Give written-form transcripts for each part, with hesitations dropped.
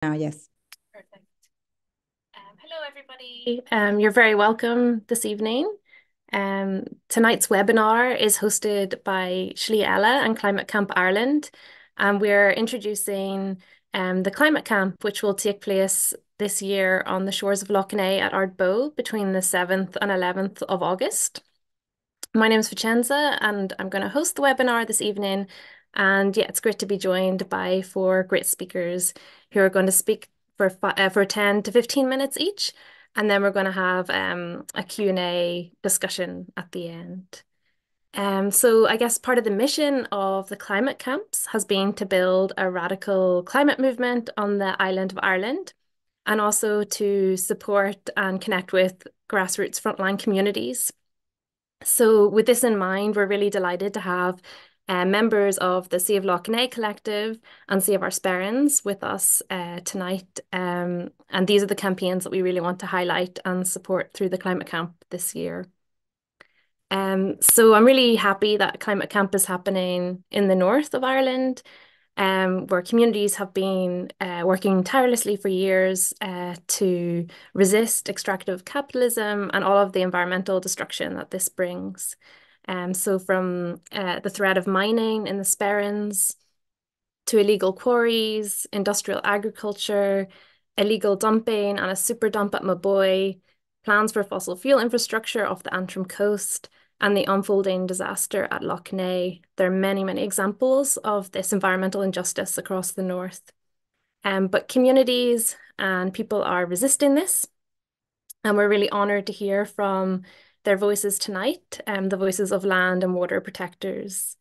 Yes. Perfect. Hello, everybody. You're very welcome this evening. Tonight's webinar is hosted by Slí Eile and Climate Camp Ireland, and we're introducing the Climate Camp, which will take place this year on the shores of Lough Neagh at Ardboe between the 7th and 11th of August. My name is Vincenza, and I'm going to host the webinar this evening. And yeah, it's great to be joined by four great speakers who are going to speak for 10 to 15 minutes each. And then we're going to have a Q&A discussion at the end. So I guess part of the mission of the climate camps has been to build a radical climate movement on the island of Ireland, and also to support and connect with grassroots frontline communities. So with this in mind, we're really delighted to have members of the Save Lough Neagh collective and Save Our Sperrins with us tonight. And these are the campaigns that we really want to highlight and support through the Climate Camp this year. So I'm really happy that Climate Camp is happening in the north of Ireland, where communities have been working tirelessly for years to resist extractive capitalism and all of the environmental destruction that this brings. So from the threat of mining in the Sperrins to illegal quarries, industrial agriculture, illegal dumping and a super dump at Maboy, plans for fossil fuel infrastructure off the Antrim coast, and the unfolding disaster at Lough Neagh. There are many, many examples of this environmental injustice across the north. But communities and people are resisting this, and we're really honoured to hear from their voices tonight, the voices of land and water protectors.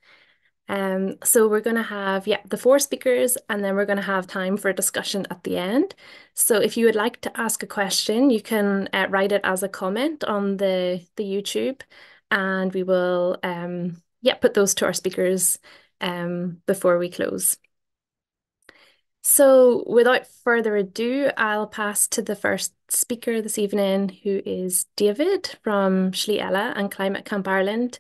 So we're going to have, the four speakers, and then we're going to have time for a discussion at the end. So if you would like to ask a question, you can write it as a comment on the YouTube, and we will, put those to our speakers before we close. So without further ado, I'll pass to the first speaker this evening, who is David from Slí Eile and Climate Camp Ireland,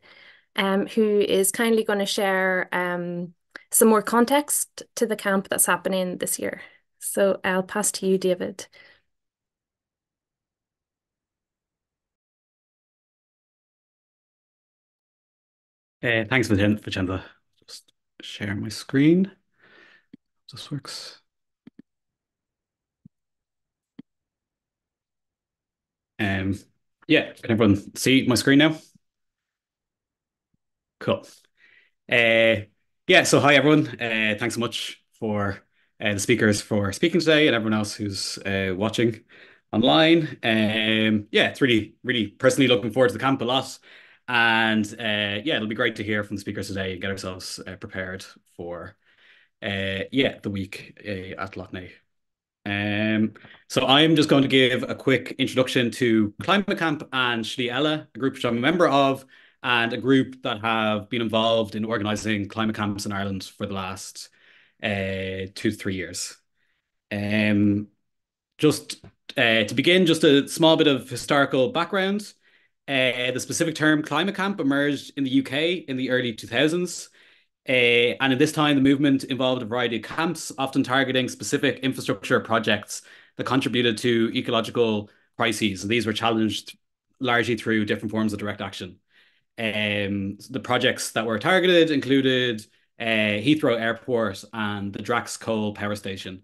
who is kindly going to share some more context to the camp that's happening this year. So I'll pass to you, David. Thanks, Vincenza. Just share my screen. This works. Yeah, can everyone see my screen now? Cool. So hi everyone. Thanks so much for the speakers for speaking today and everyone else who's watching online. It's really personally looking forward to the camp a lot. And it'll be great to hear from the speakers today and get ourselves prepared for the week at Lough Neagh. So I'm just going to give a quick introduction to Climate Camp and Slí Eile, a group which I'm a member of, and a group that have been involved in organising climate camps in Ireland for the last 2 to 3 years. Just to begin, just a small bit of historical background. The specific term climate camp emerged in the UK in the early 2000s. And at this time, the movement involved a variety of camps, often targeting specific infrastructure projects that contributed to ecological crises. And these were challenged largely through different forms of direct action. The projects that were targeted included Heathrow Airport and the Drax Coal Power Station.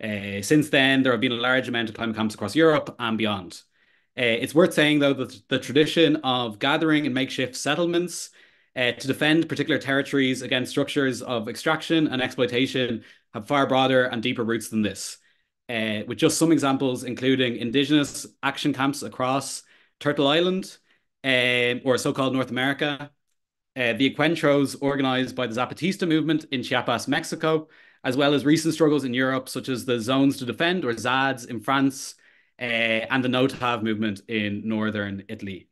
Since then, there have been a large amount of climate camps across Europe and beyond. It's worth saying, though, that the tradition of gathering in makeshift settlements to defend particular territories against structures of extraction and exploitation have far broader and deeper roots than this, with just some examples including Indigenous action camps across Turtle Island, or so-called North America, the Encuentros organized by the Zapatista movement in Chiapas, Mexico, as well as recent struggles in Europe, such as the Zones to Defend, or ZADs, in France, and the No TAV movement in northern Italy.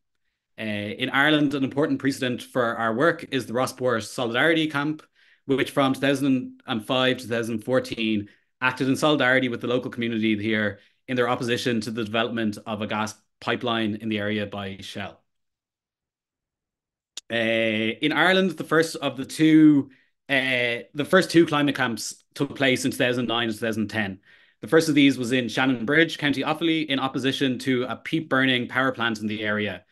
In Ireland, an important precedent for our work is the Rossport Solidarity Camp, which from 2005 to 2014 acted in solidarity with the local community here in their opposition to the development of a gas pipeline in the area by Shell. In Ireland, the first two climate camps took place in 2009 and 2010. The first of these was in Shannon Bridge, County Offaly, in opposition to a peat burning power plant in the area.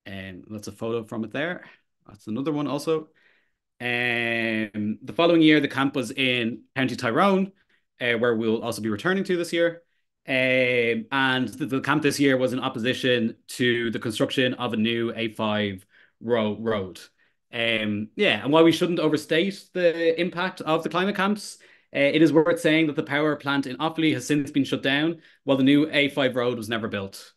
And that's a photo from it there. That's another one also. The following year, the camp was in County Tyrone, where we'll also be returning to this year. And the camp this year was in opposition to the construction of a new A5 road. Yeah, and while we shouldn't overstate the impact of the climate camps, it is worth saying that the power plant in Offaly has since been shut down, while the new A5 road was never built.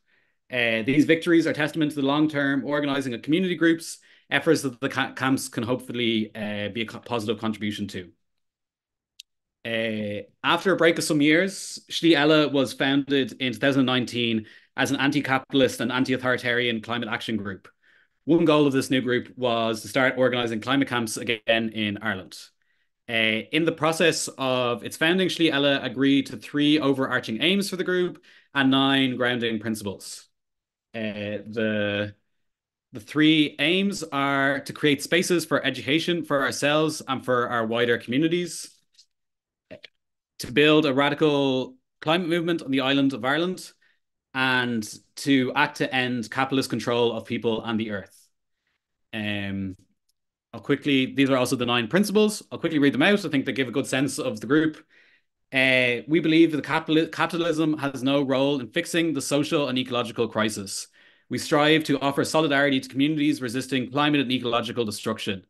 These victories are testament to the long-term organising of community groups, efforts that the camps can hopefully be a positive contribution to. After a break of some years, Slí Eile was founded in 2019 as an anti-capitalist and anti-authoritarian climate action group. One goal of this new group was to start organising climate camps again in Ireland. In the process of its founding, Slí Eile agreed to 3 overarching aims for the group and 9 grounding principles. The 3 aims are to create spaces for education for ourselves and for our wider communities, to build a radical climate movement on the island of Ireland, and to act to end capitalist control of people and the earth. Um, these are also the 9 principles. I'll quickly read them out. I think they give a good sense of the group. We believe that capitalism has no role in fixing the social and ecological crisis. We strive to offer solidarity to communities resisting climate and ecological destruction.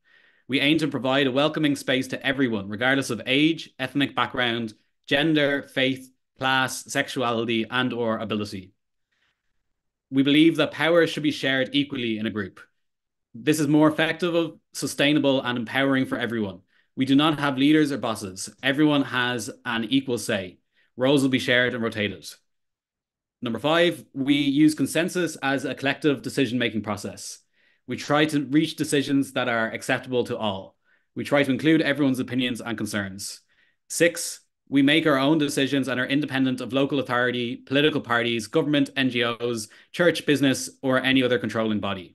We aim to provide a welcoming space to everyone, regardless of age, ethnic background, gender, faith, class, sexuality, and/or ability. We believe that power should be shared equally in a group. This is more effective, sustainable, and empowering for everyone. We do not have leaders or bosses. Everyone has an equal say. Roles will be shared and rotated. Number 5, we use consensus as a collective decision-making process. We try to reach decisions that are acceptable to all. We try to include everyone's opinions and concerns. 6, we make our own decisions and are independent of local authority, political parties, government, NGOs, church, business, or any other controlling body.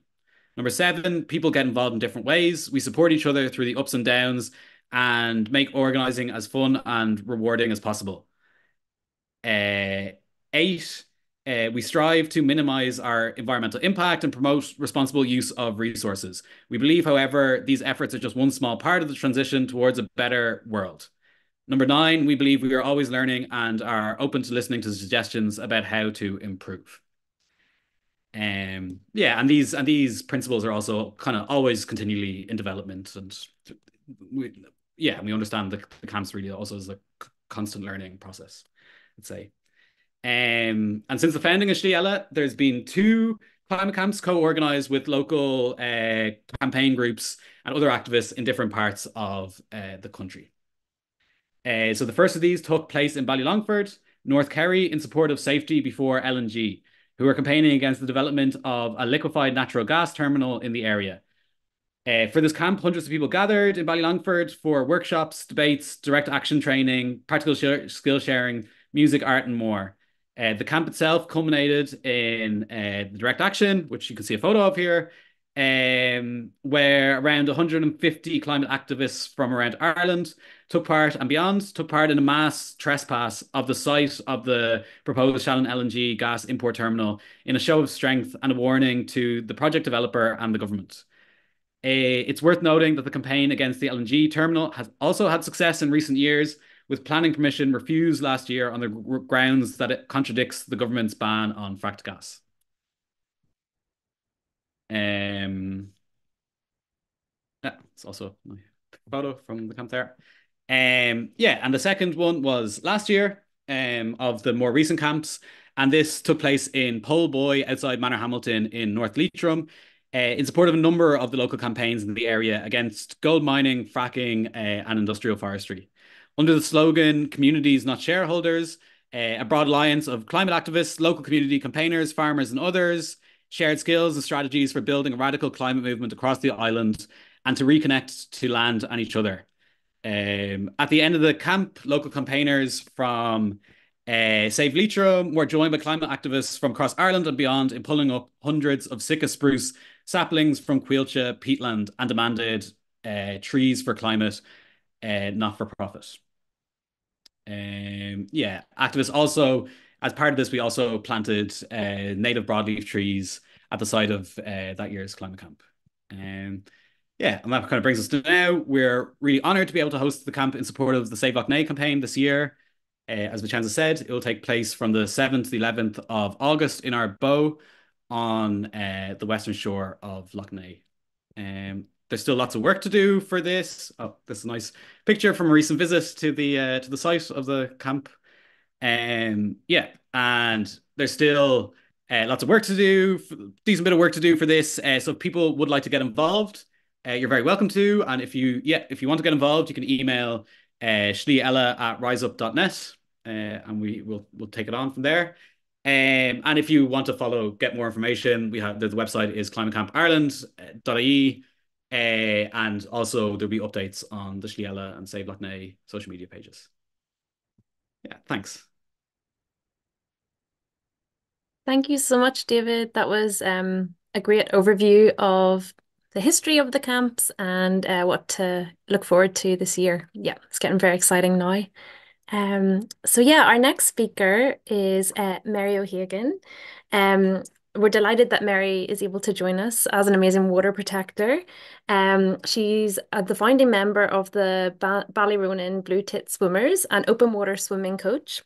Number 7, people get involved in different ways. We support each other through the ups and downs and make organising as fun and rewarding as possible. 8, we strive to minimize our environmental impact and promote responsible use of resources. We believe, however, these efforts are just one small part of the transition towards a better world. Number 9, we believe we are always learning and are open to listening to suggestions about how to improve. Yeah, and these principles are also kind of always continually in development, and we understand the camps really also as a constant learning process, I'd say. And since the founding of Slí Eile, there's been 2 climate camps co-organized with local campaign groups and other activists in different parts of the country. So the first of these took place in Ballylongford, North Kerry, in support of safety before LNG, who are campaigning against the development of a liquefied natural gas terminal in the area. For this camp, hundreds of people gathered in Ballylongford for workshops, debates, direct action training, practical skill sharing, music, art, and more. The camp itself culminated in the direct action, which you can see a photo of here, where around 150 climate activists from around Ireland took part in a mass trespass of the site of the proposed Shannon LNG gas import terminal in a show of strength and a warning to the project developer and the government. It's worth noting that the campaign against the LNG terminal has also had success in recent years, with planning permission refused last year on the grounds that it contradicts the government's ban on fracked gas. Yeah, it's also my photo from the camp there. Yeah, and the second one was last year of the more recent camps, and this took place in Polboy outside Manorhamilton in North Leitrim, in support of a number of the local campaigns in the area against gold mining, fracking, and industrial forestry. Under the slogan "Communities, Not Shareholders," a broad alliance of climate activists, local community campaigners, farmers, and others shared skills and strategies for building a radical climate movement across the island and to reconnect to land and each other. At the end of the camp, local campaigners from Save Lough Neagh were joined by climate activists from across Ireland and beyond in pulling up hundreds of sitka spruce saplings from Cuilcha peatland and demanded trees for climate, not for profit. Yeah, activists also, as part of this, we also planted native broadleaf trees at the site of that year's climate camp. Um, yeah, and that kind of brings us to now. We're really honored to be able to host the camp in support of the Save Lough Neagh campaign this year. As Vincenza said, it will take place from the 7th to the 11th of August in Ardboe on the western shore of Lough Neagh. There's still lots of work to do for this. Oh, this is a nice picture from a recent visit to the site of the camp. Yeah, and there's still lots of work to do, decent bit of work to do for this. So if people would like to get involved, you're very welcome to. And if you want to get involved, you can email Slí Eile at riseup.net, and we'll take it on from there. And if you want to get more information, we have the website is climatecampireland.ie. And also there'll be updates on the Slí Eile and Save Lough Neagh social media pages. Yeah, thanks. Thank you so much, David. That was a great overview of the history of the camps and what to look forward to this year. Yeah, it's getting very exciting now. So yeah, our next speaker is Mary O'Hagan. We're delighted that Mary is able to join us as an amazing water protector. She's the founding member of the Ballyronan Blue Tit Swimmers and open water swimming coach,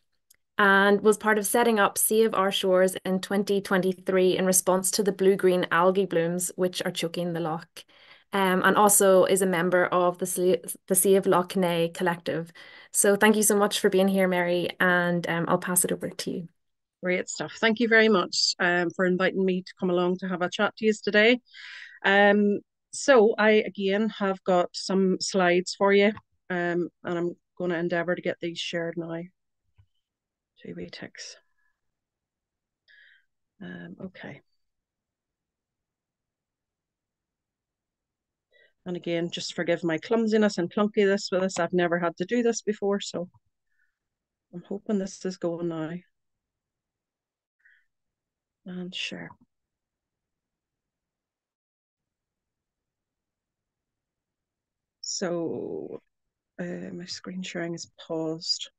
and was part of setting up Save Our Shores in 2023 in response to the blue-green algae blooms which are choking the loch. And also is a member of the Save Lough Neagh collective. So thank you so much for being here, Mary, and I'll pass it over to you. Great stuff. Thank you very much for inviting me to come along to have a chat to you today. So I, again, have got some slides for you, and I'm going to endeavour to get these shared now. 2 wee ticks. Okay. And again, just forgive my clumsiness and clunkiness with this. I've never had to do this before, so I'm hoping this is going now. And share. So my screen sharing is paused.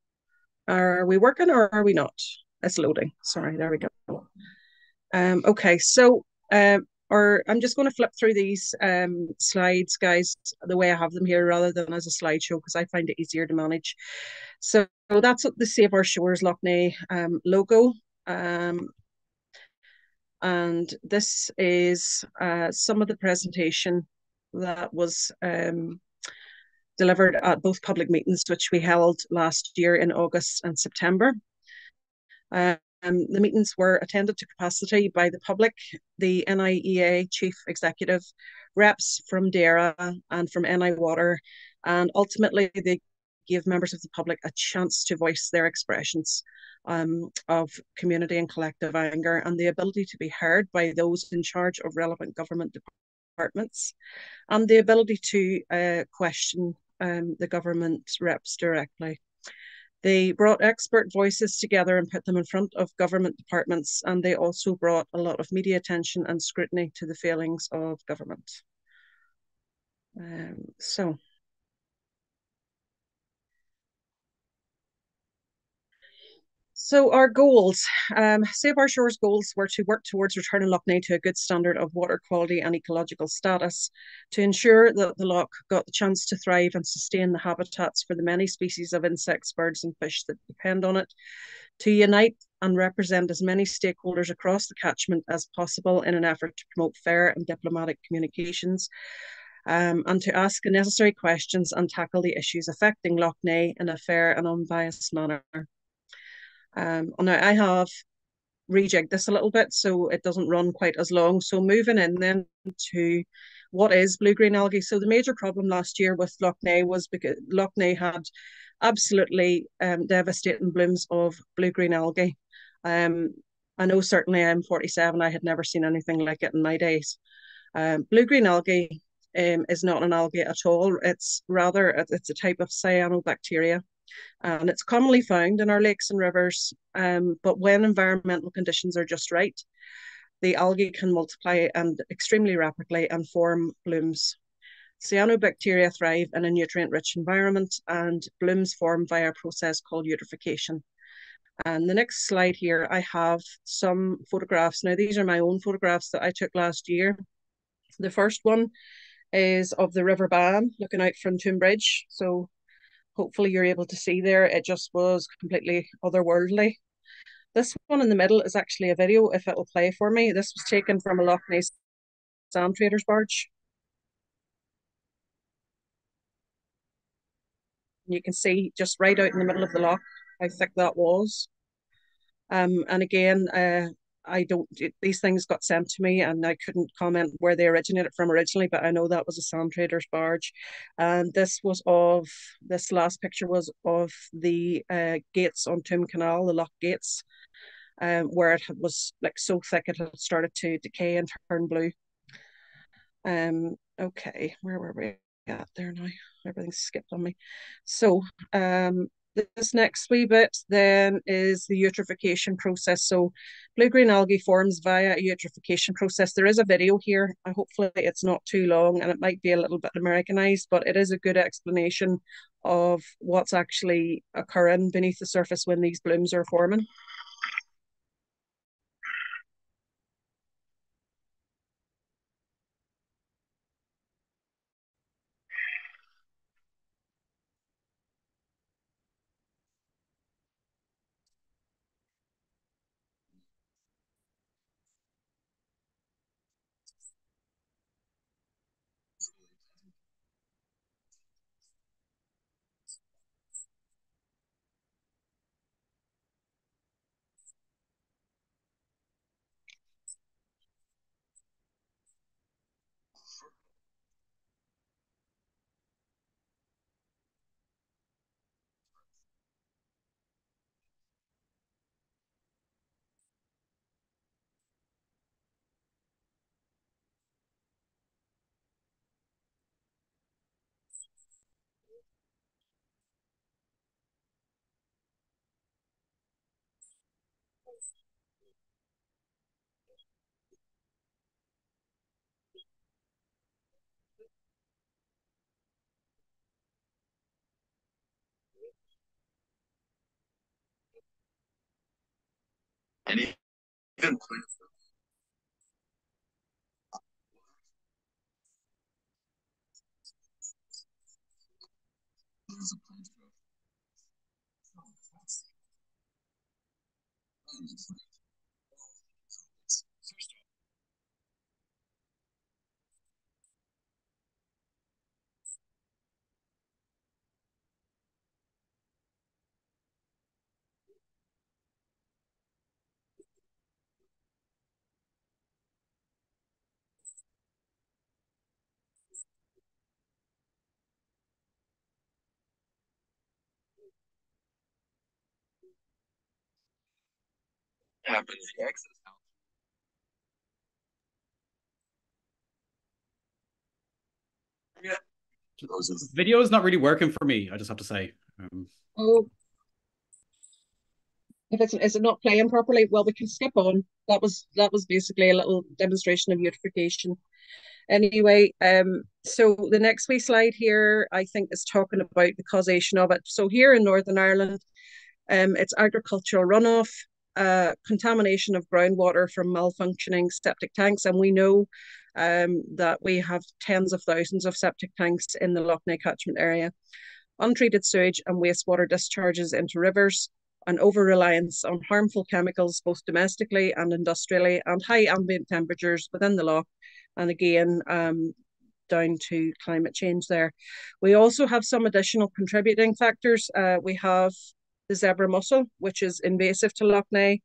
Are we working or are we not? It's loading. Sorry, there we go. Okay, so I'm just going to flip through these slides, guys, the way I have them here rather than as a slideshow because I find it easier to manage. So that's the Save Our Shores Lough Neagh logo. And this is some of the presentation that was delivered at both public meetings, which we held last year in August and September. The meetings were attended to capacity by the public, the NIEA Chief Executive, reps from DAERA and from NI Water, and ultimately they gave members of the public a chance to voice their expressions of community and collective anger and the ability to be heard by those in charge of relevant government departments and the ability to question the government reps directly. They brought expert voices together and put them in front of government departments, and they also brought a lot of media attention and scrutiny to the failings of government. So our goals, Save Our Shores goals were to work towards returning Lough Neagh to a good standard of water quality and ecological status, to ensure that the loch got the chance to thrive and sustain the habitats for the many species of insects, birds and fish that depend on it, to unite and represent as many stakeholders across the catchment as possible in an effort to promote fair and diplomatic communications, and to ask the necessary questions and tackle the issues affecting Lough Neagh in a fair and unbiased manner. Now I have rejigged this a little bit so it doesn't run quite as long. So moving in then to what is blue-green algae. So the major problem last year with Lough Neagh was because Lough Neagh had absolutely devastating blooms of blue-green algae. I know certainly I'm 47, I had never seen anything like it in my days. Blue-green algae is not an algae at all. It's a type of cyanobacteria. And it's commonly found in our lakes and rivers, but when environmental conditions are just right, the algae can multiply and extremely rapidly and form blooms. Cyanobacteria thrive in a nutrient-rich environment, and blooms form via a process called eutrophication. And the next slide here, I have some photographs. Now, these are my own photographs that I took last year. The first one is of the River Bann looking out from Tombridge. So hopefully you're able to see there. It just was completely otherworldly. This one in the middle is actually a video, if it will play for me. This was taken from a Lough Neagh sand trader's barge. You can see just right out in the middle of the loch how thick that was. And again, I don't, these things got sent to me and I couldn't comment where they originated from originally, but I know that was a sand trader's barge. And this last picture was of the gates on Toom Canal, the loch gates, where it was like so thick it had started to decay and turn blue. Okay, where were we at there now? Everything's skipped on me. So this next wee bit then is the eutrophication process. So blue-green algae forms via a eutrophication process. There is a video here. Hopefully it's not too long and it might be a little bit Americanized, but it is a good explanation of what's actually occurring beneath the surface when these blooms are forming. And even happens the excess Video is not really working for me, I just have to say. Oh, if is it not playing properly? Well, we can skip on. That was basically a little demonstration of eutrophication. Anyway, so the next wee slide here, I think, is talking about the causation of it. So here in Northern Ireland, it's agricultural runoff, contamination of groundwater from malfunctioning septic tanks, and we know that we have tens of thousands of septic tanks in the Lough Neagh catchment area. Untreated sewage and wastewater discharges into rivers, an over-reliance on harmful chemicals, both domestically and industrially, and high ambient temperatures within the loch, and again, down to climate change there. We also have some additional contributing factors. We have the zebra mussel, which is invasive to Lough Neagh,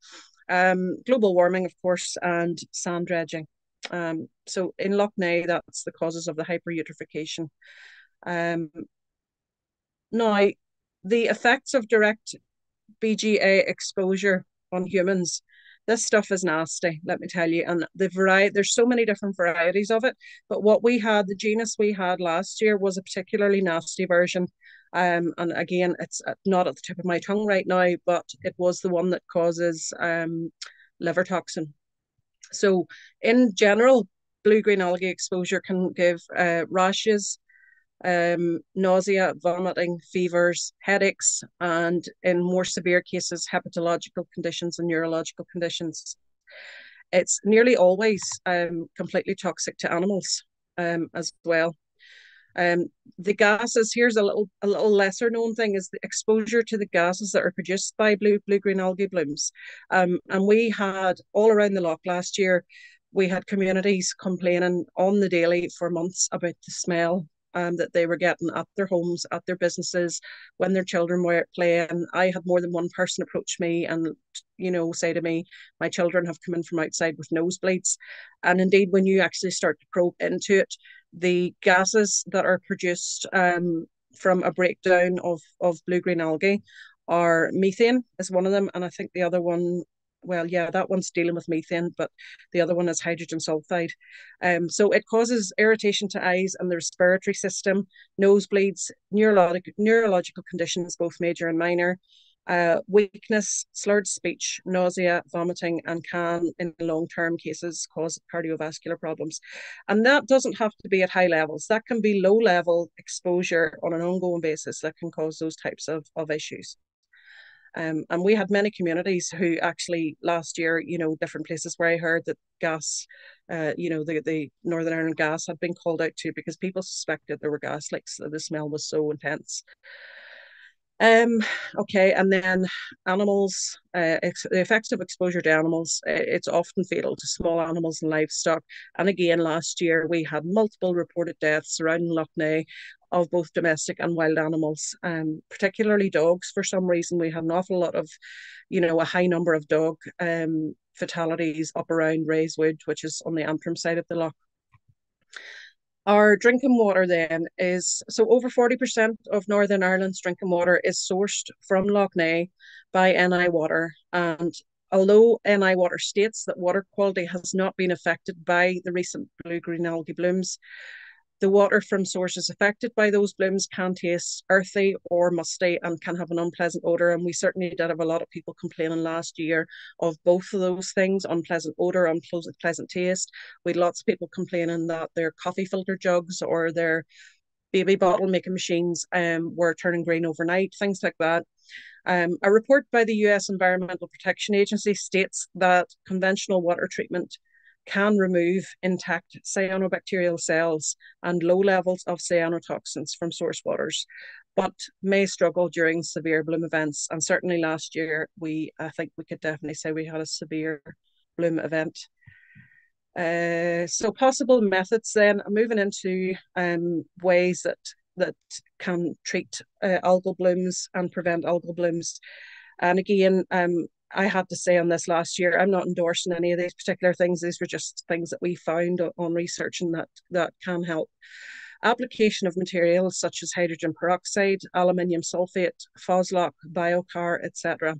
global warming, of course, and sand dredging. So in Lough Neagh, that's the causes of the hypereutrophication. Now, the effects of direct BGA exposure on humans, this stuff is nasty, let me tell you. And there's so many different varieties of it, but what we had, the genus we had last year, was a particularly nasty version. And again, it's not at the tip of my tongue right now, but it was the one that causes liver toxin. So in general, blue-green algae exposure can give rashes, nausea, vomiting, fevers, headaches, and in more severe cases, hepatological conditions and neurological conditions. It's nearly always completely toxic to animals as well. The gases, here's a little lesser known thing, is the exposure to the gases that are produced by blue-green algae blooms. And we had all around the loch last year, we had communities complaining on the daily for months about the smell that they were getting at their homes, at their businesses, when their children were playing. I had more than one person approach me and, say to me, my children have come in from outside with nosebleeds. And indeed, when you actually start to probe into it, the gases that are produced from a breakdown of blue-green algae are methane is one of them. And I think the other one, well, yeah, that one's dealing with methane, but the other one is hydrogen sulfide. So it causes irritation to eyes and the respiratory system, nosebleeds, neurological conditions, both major and minor, weakness, slurred speech, nausea, vomiting, and can, in long-term cases, cause cardiovascular problems. And that doesn't have to be at high levels. That can be low-level exposure on an ongoing basis that can cause those types of issues. And we had many communities who actually last year, different places where I heard that gas, the Northern Ireland gas had been called out to because people suspected there were gas leaks. The smell was so intense. Okay, and then animals, the effects of exposure to animals, it's often fatal to small animals and livestock. And again, last year we had multiple reported deaths surrounding Lough Neagh of both domestic and wild animals, particularly dogs. For some reason, we had an awful lot of, a high number of dog fatalities up around Rayswood, which is on the Antrim side of the loch. Our drinking water then is, so over 40% of Northern Ireland's drinking water is sourced from Lough Neagh by NI Water. And although NI Water states that water quality has not been affected by the recent blue-green algae blooms, the water from sources affected by those blooms can taste earthy or musty and can have an unpleasant odour. And we certainly did have a lot of people complaining last year of both of those things, unpleasant odour, unpleasant taste. We had lots of people complaining that their coffee filter jugs or their baby bottle making machines were turning green overnight, things like that. A report by the US Environmental Protection Agency states that conventional water treatment can remove intact cyanobacterial cells and low levels of cyanotoxins from source waters, but may struggle during severe bloom events. And certainly last year, I think we could definitely say we had a severe bloom event. So possible methods then, moving into ways that can treat algal blooms and prevent algal blooms. And again, I had to say on this last year, I'm not endorsing any of these particular things. These were just things that we found on research and that can help. Application of materials such as hydrogen peroxide, aluminium sulfate, Foslock, biocar, etc.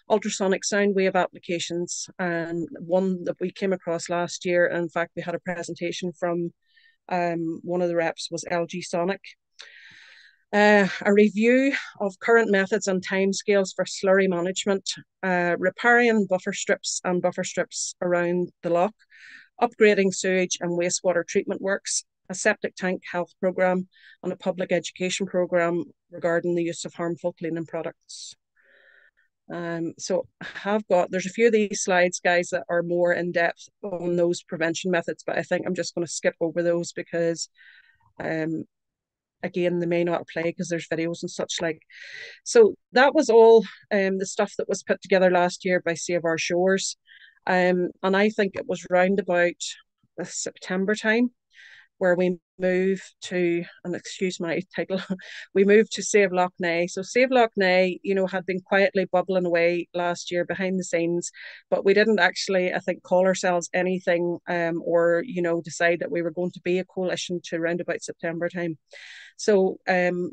Ultrasonic sound wave applications, and one that we came across last year. In fact, we had a presentation from one of the reps was LG Sonic. A review of current methods and timescales for slurry management, riparian buffer strips around the loch, upgrading sewage and wastewater treatment works, a septic tank health programme, and a public education programme regarding the use of harmful cleaning products. So there's a few of these slides, guys, that are more in depth on those prevention methods, but I think I'm just going to skip over those because again, they may not play because there's videos and such like. So that was all the stuff that was put together last year by Save Our Shores. And I think it was round about the September time where we moved to, and excuse my title, we moved to Save Lough Neagh. So Save Lough Neagh, had been quietly bubbling away last year behind the scenes, but we didn't actually, I think, call ourselves anything or, decide that we were going to be a coalition to round about September time. So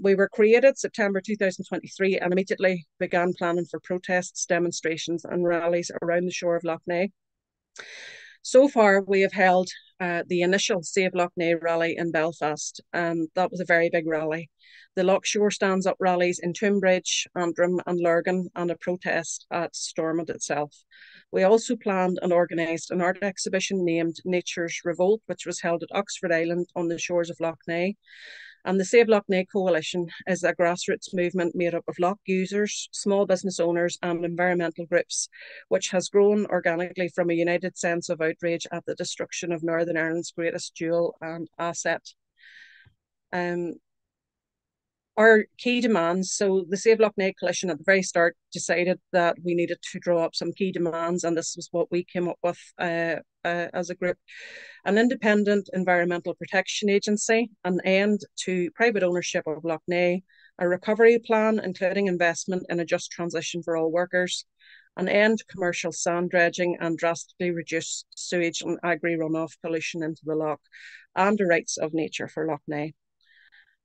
we were created September 2023 and immediately began planning for protests, demonstrations and rallies around the shore of Lough Neagh. So far, we have held the initial Save Lough Neagh rally in Belfast, and that was a very big rally. The Lough Shore Stands Up rallies in Tunbridge, Antrim and Lurgan, and a protest at Stormont itself. We also planned and organised an art exhibition named Nature's Revolt, which was held at Oxford Island on the shores of Lough Neagh. And the Save Lough Neagh Coalition is a grassroots movement made up of lough users, small business owners, and environmental groups, which has grown organically from a united sense of outrage at the destruction of Northern Ireland's greatest jewel and asset. Our key demands, so the Save Lough Neagh Coalition at the very start decided that we needed to draw up some key demands, and this was what we came up with as a group. An independent environmental protection agency, an end to private ownership of Lough Neagh, a recovery plan including investment in a just transition for all workers, an end to commercial sand dredging and drastically reduce sewage and agri runoff pollution into the lough, and the rights of nature for Lough Neagh.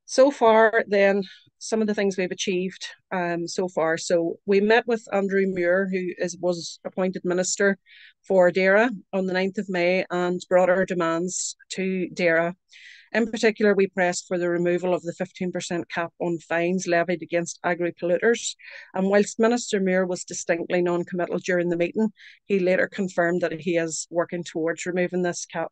So far, then, some of the things we've achieved so far. So we met with Andrew Muir, who was appointed Minister for DAERA on the 9th of May and brought our demands to DAERA. In particular, we pressed for the removal of the 15% cap on fines levied against agri-polluters. And whilst Minister Muir was distinctly non-committal during the meeting, he later confirmed that he is working towards removing this cap.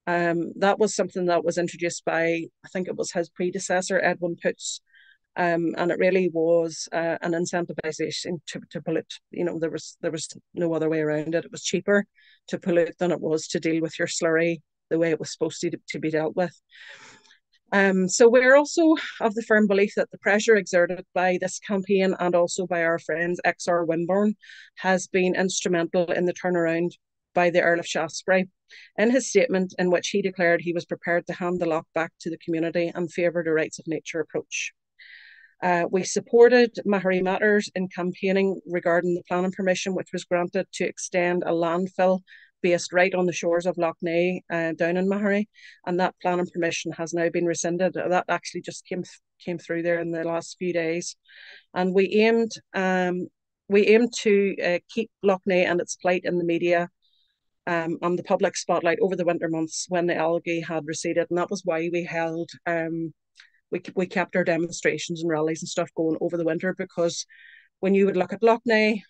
That was something that was introduced by, I think it was his predecessor, Edwin Poots, and it really was an incentivization to pollute. You know, there was no other way around it. It was cheaper to pollute than it was to deal with your slurry the way it was supposed to be dealt with. So we're also of the firm belief that the pressure exerted by this campaign and also by our friends XR Winburn has been instrumental in the turnaround by the Earl of Shaftesbury in his statement, in which he declared he was prepared to hand the lough back to the community and favoured a rights of nature approach. We supported Mahari Matters in campaigning regarding the planning permission which was granted to extend a landfill based right on the shores of Lough Neagh down in Mahari, and that planning permission has now been rescinded. That actually just came through there in the last few days, and we aimed to keep Lough Neagh and its plight in the media on the public spotlight over the winter months when the algae had receded, and that was why we held we kept our demonstrations and rallies and stuff going over the winter, because when you would look at Lough Neagh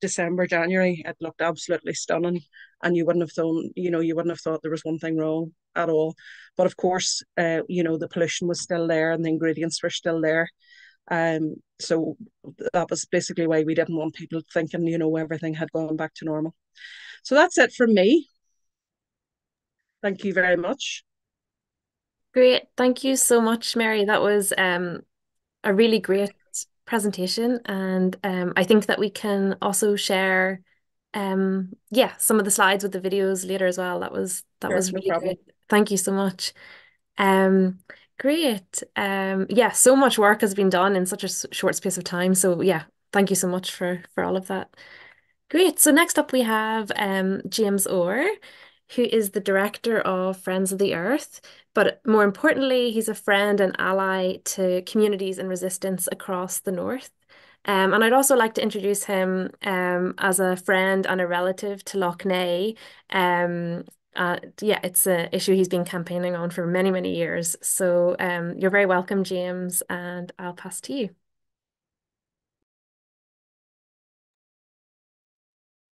December, January, it looked absolutely stunning, and you wouldn't have thought there was one thing wrong at all. But of course, the pollution was still there and the ingredients were still there. So that was basically why we didn't want people thinking, everything had gone back to normal. So that's it from me. Thank you very much. Great. Thank you so much, Mary. That was a really great presentation. And I think that we can also share some of the slides with the videos later as well. That was really great. Thank you so much. Great. So much work has been done in such a short space of time. So yeah, thank you so much for all of that. Great. So next up we have James Orr, who is the director of Friends of the Earth, but more importantly, he's a friend and ally to communities in resistance across the north. And I'd also like to introduce him as a friend and a relative to Lough Neagh. It's an issue he's been campaigning on for many, many years. So you're very welcome, James, and I'll pass to you.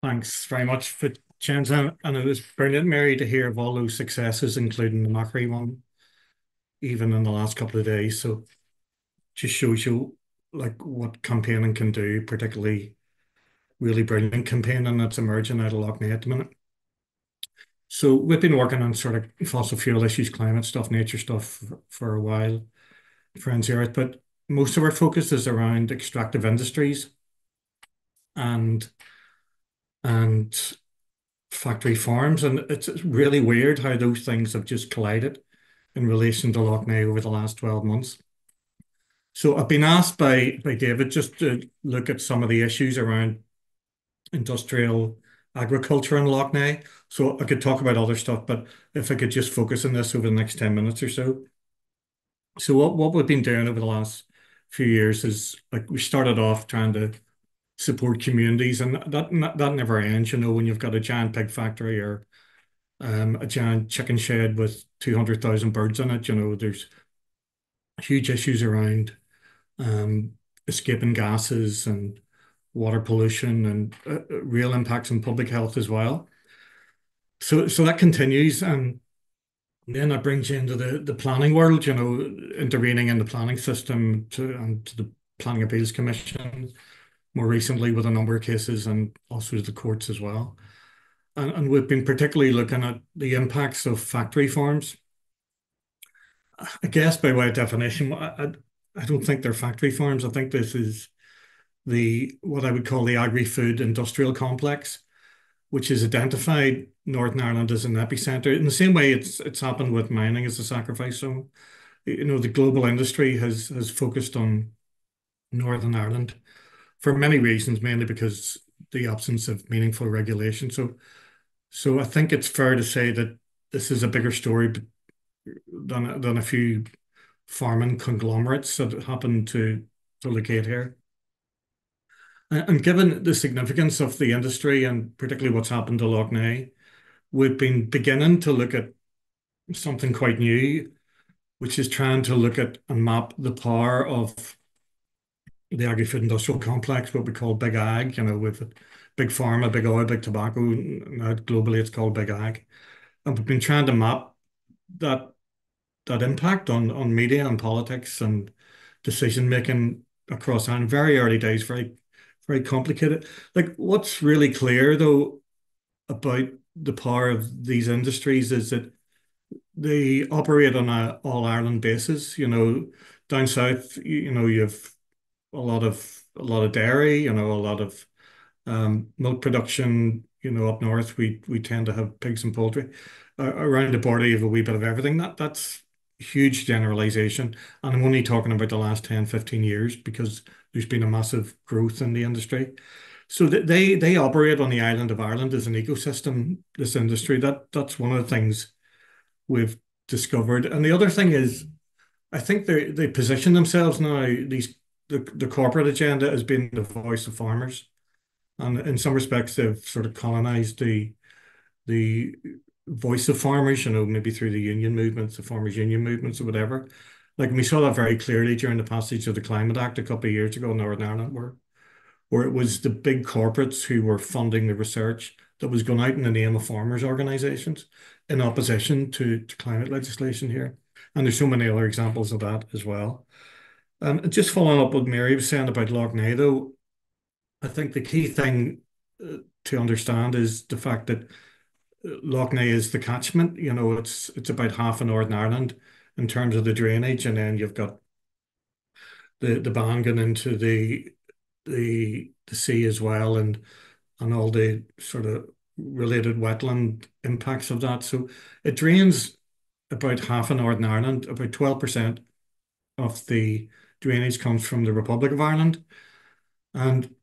Thanks very much for chance, and it was brilliant, Mary, to hear of all those successes, including the Macquarie one, even in the last couple of days. So just shows you like what campaigning can do, particularly really brilliant campaigning that's emerging out of Lough Neagh at the minute. So we've been working on sort of fossil fuel issues, climate stuff, nature stuff for a while, Friends of the Earth, but most of our focus is around extractive industries and factory farms, and it's really weird how those things have just collided in relation to Lough Neagh over the last 12 months. So I've been asked by David just to look at some of the issues around industrial agriculture in Lough Neagh. So I could talk about other stuff, but if I could just focus on this over the next 10 minutes or so. So what we've been doing over the last few years is, like, we started off trying to support communities, and that never ends, when you've got a giant pig factory or a giant chicken shed with 200,000 birds in it. There's huge issues around escaping gases and water pollution and real impacts on public health as well. So that continues, and And then that brings you into the planning world, intervening in the planning system and to the Planning Appeals Commission, more recently with a number of cases and also the courts as well. And we've been particularly looking at the impacts of factory farms. I guess by way of definition, I don't think they're factory farms. I think this is what I would call the agri-food industrial complex, which has identified Northern Ireland as an epicenter. In the same way it's happened with mining as a sacrifice zone. The global industry has focused on Northern Ireland for many reasons, mainly because the absence of meaningful regulation. So I think it's fair to say that this is a bigger story than a few farming conglomerates that happen to locate here. And given the significance of the industry and particularly what's happened to Lough Neagh, we've been beginning to look at something quite new, which is trying to look at and map the power of the agri-food industrial complex, what we call Big Ag, with big pharma, big oil, big tobacco. Now globally it's called Big Ag. And we've been trying to map that impact on media and politics and decision making across Ireland. Very early days, very, very complicated. Like what's really clear though about the power of these industries is that they operate on a all Ireland basis. Down south, you have a lot of dairy, a lot of milk production. Up north we tend to have pigs and poultry. Around the border you have a wee bit of everything. That's huge generalization, and I'm only talking about the last 10, 15 years because there's been a massive growth in the industry. So that they operate on the island of Ireland as an ecosystem, this industry. That's one of the things we've discovered. And the other thing is, I think they position themselves now, the corporate agenda as being the voice of farmers. And in some respects, they've sort of colonized the voice of farmers, maybe through the union movements, the farmers' union movements or whatever. Like we saw that very clearly during the passage of the Climate Act a couple of years ago in Northern Ireland, where it was the big corporates who were funding the research that was going out in the name of farmers' organisations in opposition to climate legislation here. And there's so many other examples of that as well. Just following up what Mary was saying about Lough Neagh, though, I think the key thing to understand is the fact that Lough Neagh is the catchment. It's about half of Northern Ireland in terms of the drainage, and then you've got the Ban going into the sea as well, and all the sort of related wetland impacts of that. So it drains about half of Northern Ireland. About 12% of the drainage comes from the Republic of Ireland. And,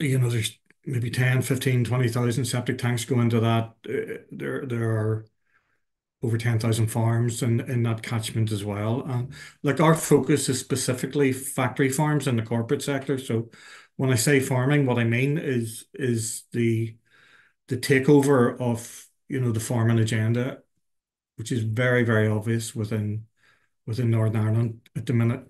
there's maybe 10, 15, 20,000 septic tanks go into that. There are over 10,000 farms in that catchment as well. Like our focus is specifically factory farms in the corporate sector. So when I say farming, what I mean is the takeover of, the farming agenda, which is very, very obvious within Northern Ireland at the minute.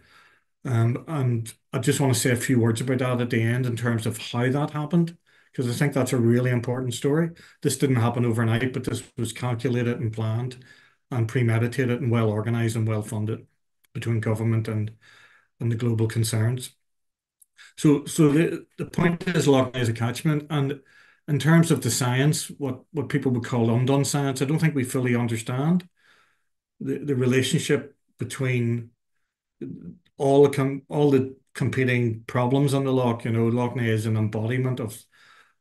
And I just want to say a few words about that at the end in terms of how that happened, because I think that's a really important story. This didn't happen overnight, but this was calculated and planned and premeditated and well organized and well funded between government and the global concerns. So the point is Lough Neagh is a catchment, and in terms of the science, what people would call undone science, I don't think we fully understand the relationship between all the competing problems on the loch. Lough Neagh is an embodiment of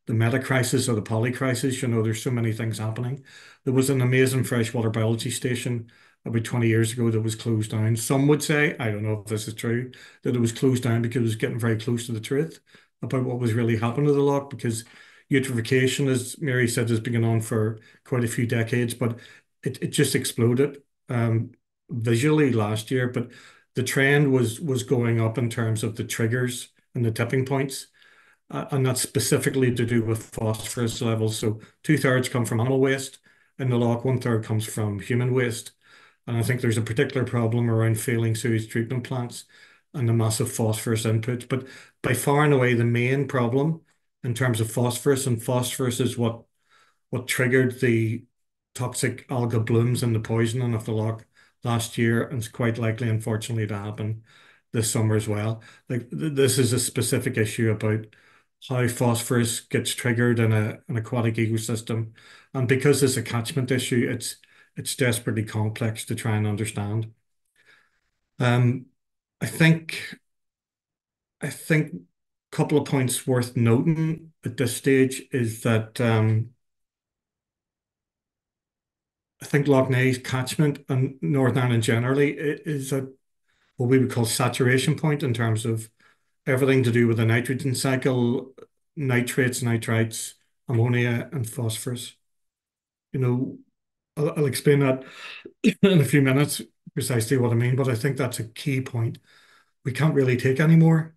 the meta crisis or the poly crisis. There's so many things happening. There was an amazing freshwater biology station about 20 years ago that was closed down. Some would say, I don't know if this is true, that it was closed down because it was getting very close to the truth about what was really happening to the loch, because eutrophication, as Mary said, has been going on for quite a few decades, but it just exploded visually last year. But the trend was going up in terms of the triggers and the tipping points, and that's specifically to do with phosphorus levels. So 2/3 come from animal waste in the loch, 1/3 comes from human waste. And I think there's a particular problem around failing sewage treatment plants and the massive phosphorus input. But by far and away, the main problem in terms of phosphorus, and phosphorus is what triggered the toxic algal blooms and the poisoning of the loch last year, and it's quite likely, unfortunately, to happen this summer as well. Like this is a specific issue about how phosphorus gets triggered in an aquatic ecosystem, and because it's a catchment issue, it's desperately complex to try and understand. Um, I think I think a couple of points worth noting at this stage is that I think Lough Neagh's catchment and Northern Ireland generally is at what we would call saturation point in terms of everything to do with the nitrogen cycle, nitrates, nitrites, ammonia, and phosphorus. You know, I'll explain that in a few minutes, precisely what I mean, but I think that's a key point. We can't really take any more.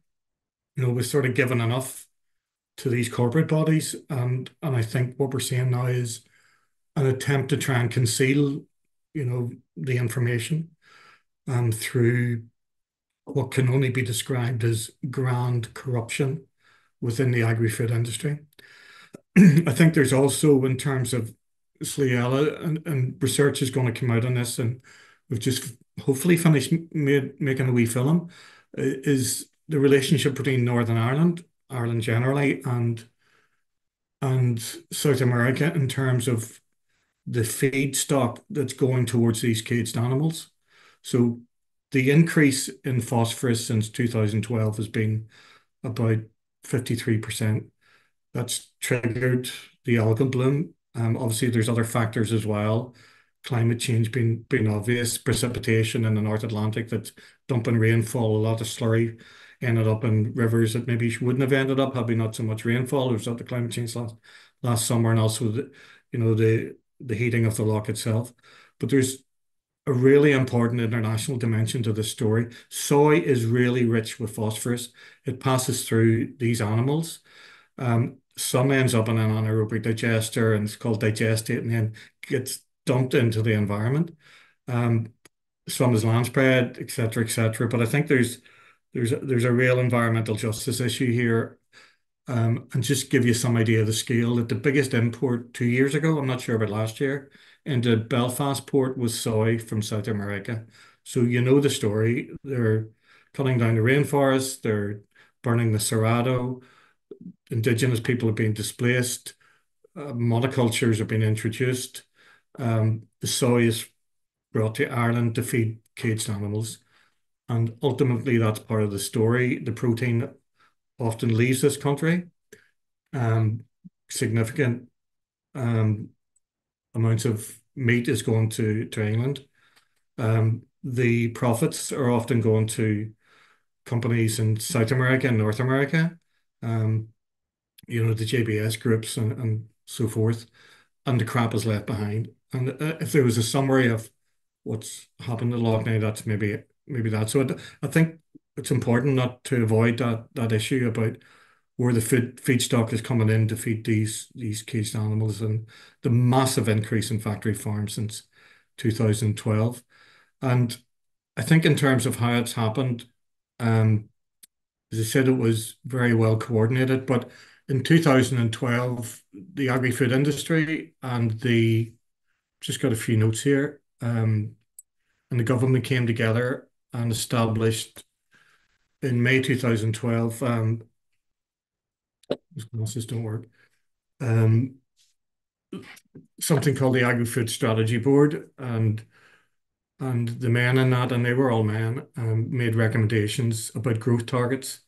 You know, we've sort of given enough to these corporate bodies, and I think what we're seeing now is an attempt to try and conceal, you know, the information through what can only be described as grand corruption within the agri-food industry. I think there's also, in terms of Slí Eile, and research is going to come out on this, and we've just hopefully finished making a wee film, is the relationship between Northern Ireland, Ireland generally, and South America in terms of the feedstock that's going towards these caged animals. So the increase in phosphorus since 2012 has been about 53%. That's triggered the algal bloom. Obviously, there's other factors as well. Climate change being obvious, precipitation in the North Atlantic that's dumping rainfall, a lot of slurry ended up in rivers that maybe wouldn't have ended up had we not so much rainfall. There was the climate change last summer, and also the heating of the loch itself. But there's a really important international dimension to this story. Soy is really rich with phosphorus. It passes through these animals. Some ends up in an anaerobic digester, and it's called digestate, and then gets dumped into the environment. Some is land spread, etc., etc. But I think there's a real environmental justice issue here. And just give you some idea of the scale, that the biggest import 2 years ago, I'm not sure about last year, into Belfast port was soy from South America. So you know the story. They're cutting down the rainforest, they're burning the cerrado, indigenous people are being displaced, monocultures are being introduced. The soy is brought to Ireland to feed caged animals. And ultimately, that's part of the story. The protein often leaves this country. Significant amounts of meat is going to England. The profits are often going to companies in South America and North America, you know, the JBS groups and so forth, and the crap is left behind. And if there was a summary of what's happened to Lough Neagh, that's maybe that. So I think it's important not to avoid that issue about where the feedstock is coming in to feed these caged animals, and the massive increase in factory farms since 2012. And I think in terms of how it's happened, as I said, it was very well coordinated. But in 2012, the agri-food industry and just got a few notes here, and the government came together and established in May 2012, these glasses don't work, something called the Agri-Food Strategy Board, and the men in that, and they were all men, made recommendations about growth targets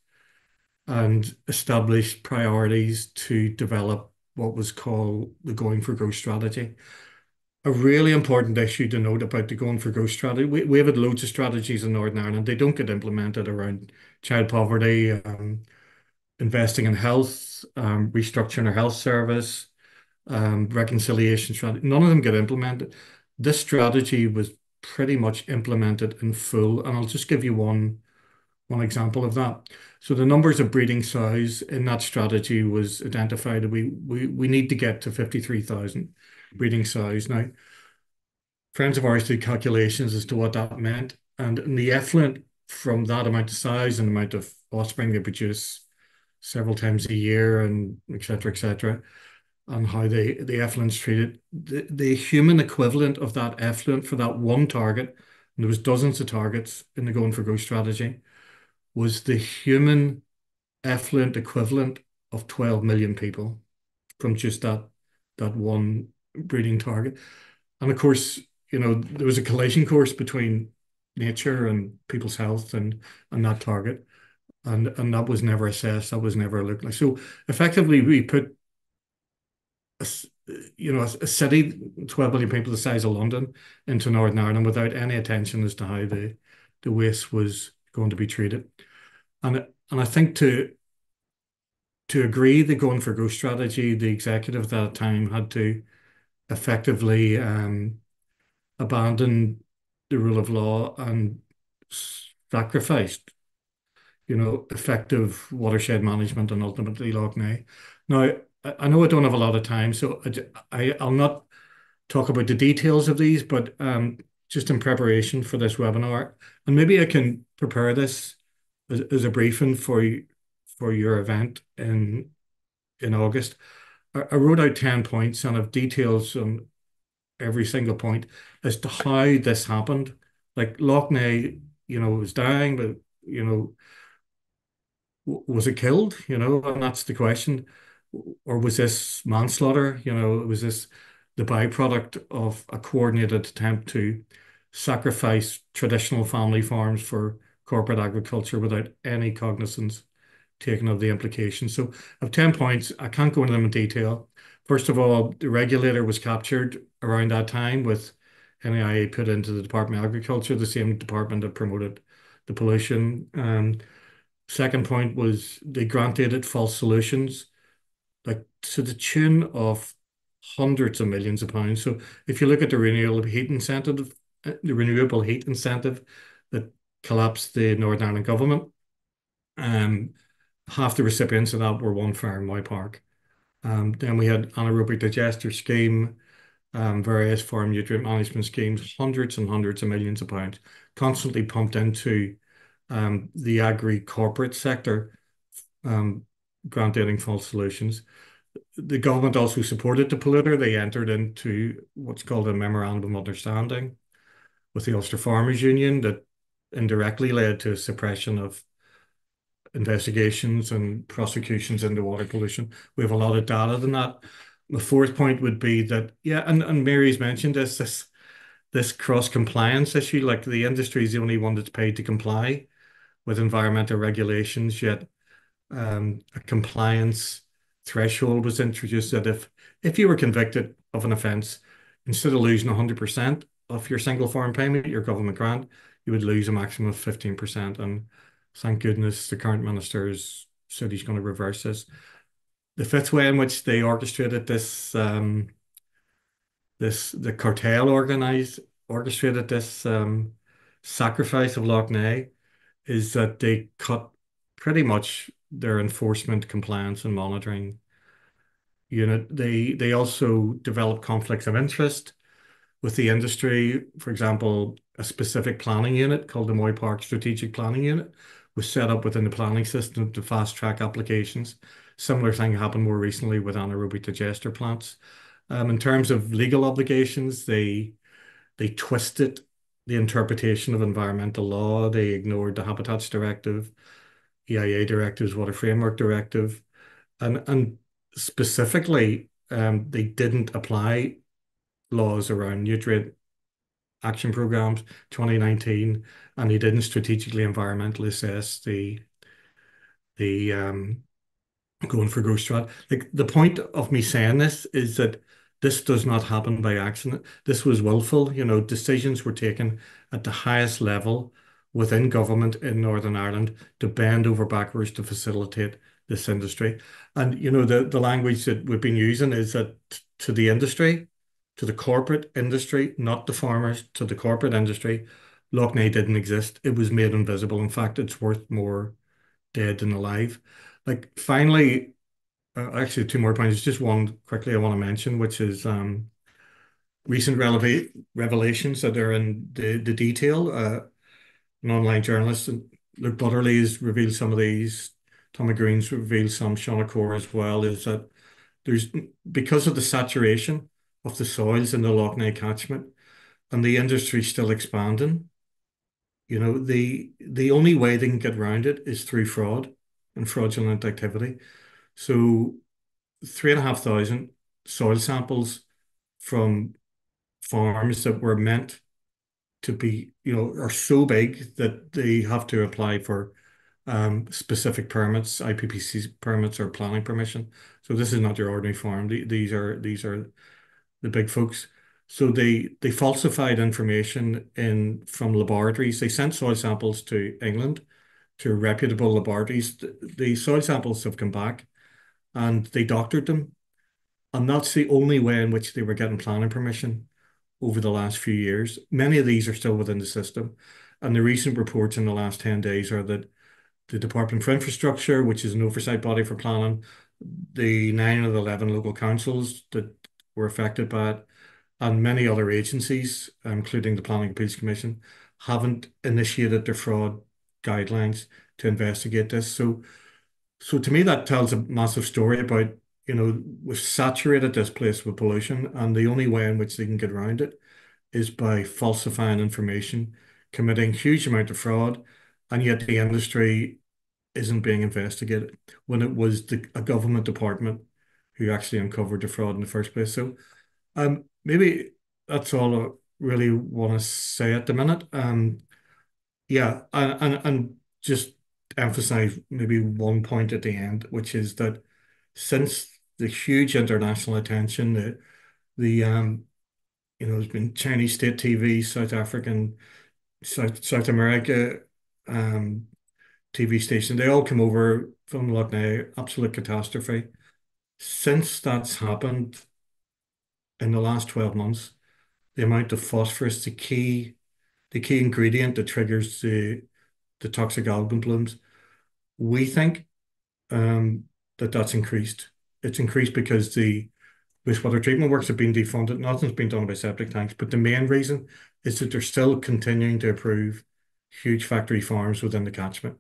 and established priorities to develop what was called the Going for Growth strategy. A really important issue to note about the Going for Growth strategy, we have had loads of strategies in Northern Ireland. They don't get implemented around child poverty, investing in health, restructuring our health service, reconciliation strategy. None of them get implemented. This strategy was pretty much implemented in full, and I'll just give you one example of that. So the numbers of breeding sows in that strategy was identified. We need to get to 53,000 breeding sows. Now, friends of ours did calculations as to what that meant, and in the effluent from that amount of size and amount of offspring they produce several times a year, and et cetera, and how the effluent's treated. The human equivalent of that effluent for that one target, and there was dozens of targets in the Going for Growth strategy, was the human effluent equivalent of 12 million people from just that one breeding target. And of course, there was a collision course between nature and people's health and that target. And that was never assessed, that was never looked like. So effectively we put a city, 12 million people the size of London, into Northern Ireland without any attention as to how the waste was going to be treated. And I think to agree the Going for Growth strategy, the executive at that time had to effectively abandon the rule of law and sacrificed, effective watershed management and ultimately Lough Neagh. Now, I know I don't have a lot of time, so I'll not talk about the details of these, but just in preparation for this webinar, and maybe I can prepare this as a briefing for your event in August. I wrote out 10 points and have details on every single point as to how this happened. Like Lough Neagh, was dying, but was it killed? And that's the question. Or was this manslaughter? Was this the byproduct of a coordinated attempt to sacrifice traditional family farms for corporate agriculture without any cognizance taken of the implications? So I have 10 points. I can't go into them in detail. First of all, the regulator was captured around that time with NAIA put into the Department of Agriculture, the same department that promoted the pollution. Second point was they granted it false solutions, like to the tune of hundreds of millions of pounds. So if you look at the renewable heat incentive that collapsed the Northern Ireland government, half the recipients of that were one farm, Y Park. Then we had anaerobic digester scheme, various farm nutrient management schemes, hundreds and hundreds of millions of pounds constantly pumped into the agri-corporate sector, granting false solutions. The government also supported the polluter. They entered into what's called a memorandum of understanding with the Ulster Farmers Union that indirectly led to a suppression of investigations and prosecutions into water pollution. We have a lot of data than that. The fourth point would be that, yeah, and Mary's mentioned this cross-compliance issue, like the industry is the only one that's paid to comply with environmental regulations, yet a compliance threshold was introduced that if you were convicted of an offence, instead of losing 100% of your single farm payment, your government grant, you would lose a maximum of 15%. And thank goodness the current minister has said he's going to reverse this. The fifth way in which they orchestrated the cartel orchestrated this sacrifice of Lough Neagh is that they cut pretty much their enforcement, compliance, and monitoring unit. They also developed conflicts of interest with the industry. For example, a specific planning unit called the Moy Park Strategic Planning Unit was set up within the planning system to fast track applications. Similar thing happened more recently with anaerobic digester plants. In terms of legal obligations, they twisted the interpretation of environmental law. They ignored the Habitats Directive, EIA directives, Water Framework Directive, and specifically, they didn't apply laws around nutrient action programs 2019, and they didn't strategically environmentally assess the Going for Growth strat. Like the point of me saying this is that this does not happen by accident. This was willful. Decisions were taken at the highest level within government in Northern Ireland to bend over backwards to facilitate this industry. And the language that we've been using is that to the industry, to the corporate industry, not the farmers, to the corporate industry, Lough Neagh didn't exist. It was made invisible. In fact, it's worth more dead than alive. Like finally, actually two more points. Just one quickly I want to mention, which is recent revelations that are in the detail. An online journalist, Luke Butterley, has revealed some of these. Tommy Green's revealed some. Sean O'Core as well. Is that because of the saturation of the soils in the Lough Neagh catchment and the industry still expanding, the only way they can get around it is through fraud and fraudulent activity. So 3,500 soil samples from farms that were meant to be, are so big that they have to apply for specific permits, IPPC permits or planning permission. So this is not your ordinary farm. These are the big folks. So they falsified information from laboratories. They sent soil samples to England to reputable laboratories. The soil samples have come back and they doctored them. And that's the only way in which they were getting planning permission over the last few years. Many of these are still within the system. And the recent reports in the last 10 days are that the Department for Infrastructure, which is an oversight body for planning, the 9 of the 11 local councils that were affected by it, and many other agencies, including the Planning Appeals Commission, haven't initiated their fraud guidelines to investigate this. So to me, that tells a massive story about, we've saturated this place with pollution, and the only way in which they can get around it is by falsifying information, committing huge amount of fraud, and yet the industry isn't being investigated when it was a government department who actually uncovered the fraud in the first place. So maybe that's all I really want to say at the minute. Yeah, and just emphasize maybe one point at the end, which is that since the huge international attention, there's been Chinese state TV, South African, South America TV station, they all come over from Lough Neagh, absolute catastrophe. Since that's happened in the last 12 months, the amount of phosphorus, the key ingredient that triggers the toxic algal blooms, we think that's increased. It's increased because the wastewater treatment works have been defunded. Nothing's been done about septic tanks, but the main reason is that they're still continuing to approve huge factory farms within the catchment.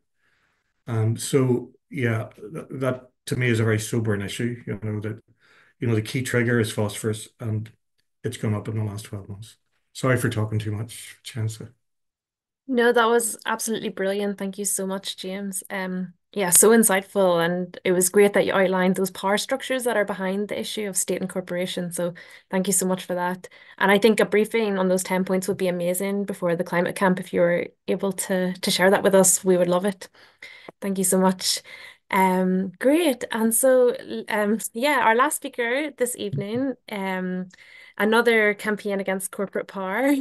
So yeah, that to me is a very sobering issue. That the key trigger is phosphorus, and it's gone up in the last 12 months. Sorry for talking too much, Chancellor. No, that was absolutely brilliant. Thank you so much, James. Yeah, so insightful, and it was great that you outlined those power structures that are behind the issue of state and corporation. So thank you so much for that. And I think a briefing on those 10 points would be amazing before the climate camp. If you're able to share that with us, we would love it. Thank you so much. Great. And so, yeah, our last speaker this evening, another campaign against corporate power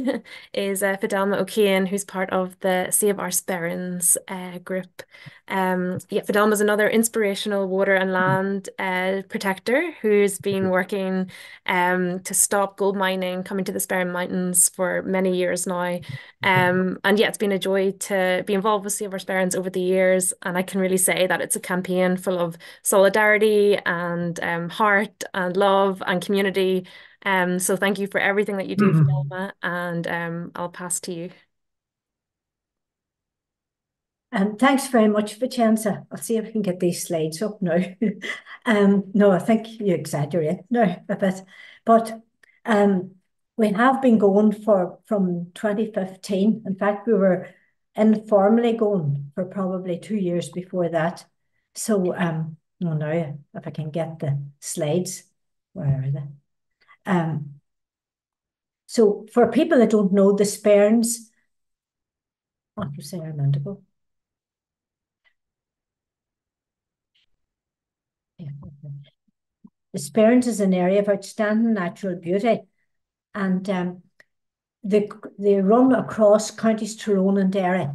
is Fidelma O'Kane, who's part of the Save Our Sperrins group. Yeah, Fidelma is another inspirational water and land protector who's been working to stop gold mining coming to the Sperrin Mountains for many years now. And yeah, it's been a joy to be involved with Save Our Sperrins over the years, and I can really say that it's a campaign full of solidarity and heart and love and community. So thank you for everything that you do, Fidelma, and I'll pass to you. Thanks very much, Vincenza. I'll see if I can get these slides up now. No, I think you exaggerate now a bit, but we have been going from 2015. In fact, we were informally going for probably 2 years before that. So now if I can get the slides, where are they? So for people that don't know, the Sperrins, what was there a minute ago? Yeah. The Sperrins is an area of outstanding natural beauty, and they run across counties Tyrone and Derry.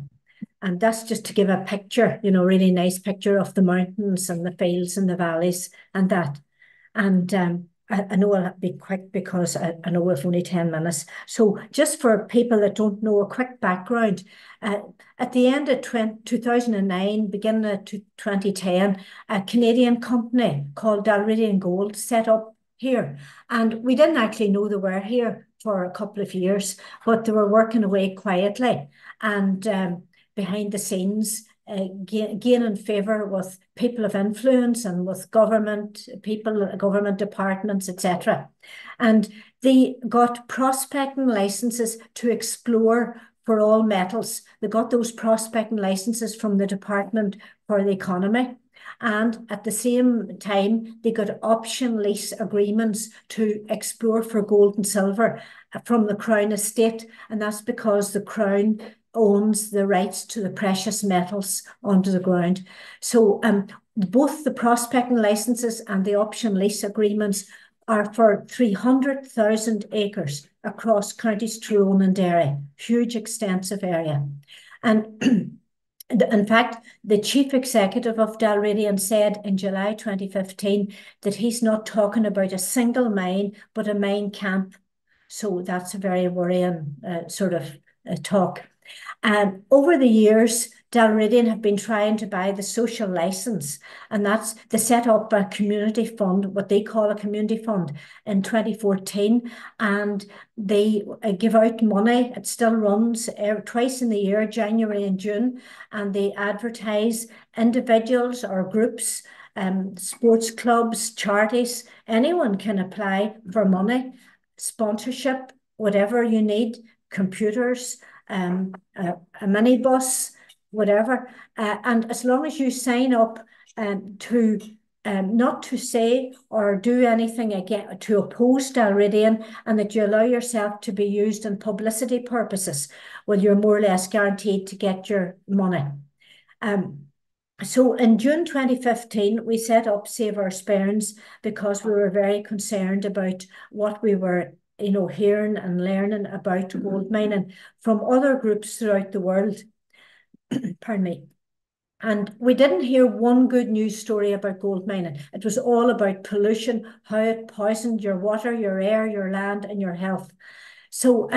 And that's just to give a picture, really nice picture of the mountains and the fields and the valleys and that. And I know I'll be quick because I know we've only 10 minutes. So just for people that don't know, a quick background. At the end of 2009, beginning of 2010, a Canadian company called Dalridian Gold set up here. And we didn't actually know they were here for a couple of years, but they were working away quietly and behind the scenes gaining favour with people of influence and with government people, government departments, etc. And they got prospecting licenses to explore for all metals. They got those prospecting licenses from the Department for the Economy. And at the same time, they got option lease agreements to explore for gold and silver from the Crown estate. And that's because the Crown owns the rights to the precious metals under the ground. So both the prospecting licenses and the option lease agreements are for 300,000 acres across counties Tyrone and Derry, huge extensive area. And in fact, the chief executive of Dalradian said in July 2015 that he's not talking about a single mine, but a mine camp. So that's a very worrying sort of talk. Over the years, Dalradian have been trying to buy the social license, and that's they set up a community fund, what they call a community fund, in 2014, and they give out money. It still runs twice in the year, January and June, and they advertise individuals or groups, sports clubs, charities. Anyone can apply for money, sponsorship, whatever you need, computers, a minibus, whatever. And as long as you sign up to not to say or do anything again to oppose Dalradian, and that you allow yourself to be used in publicity purposes, well, you're more or less guaranteed to get your money. So in June 2015, we set up Save Our Sperns because we were very concerned about what we were hearing and learning about gold mining from other groups throughout the world. Pardon me. And we didn't hear one good news story about gold mining. It was all about pollution, how it poisoned your water, your air, your land, and your health. So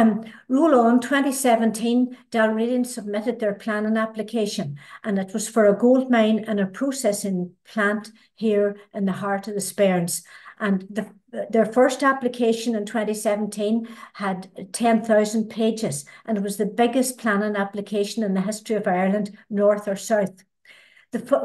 roll on, 2017, Dalradian submitted their planning application, and it was for a gold mine and a processing plant here in the heart of the Sperns. And their first application in 2017 had 10,000 pages, and it was the biggest planning application in the history of Ireland, north or south.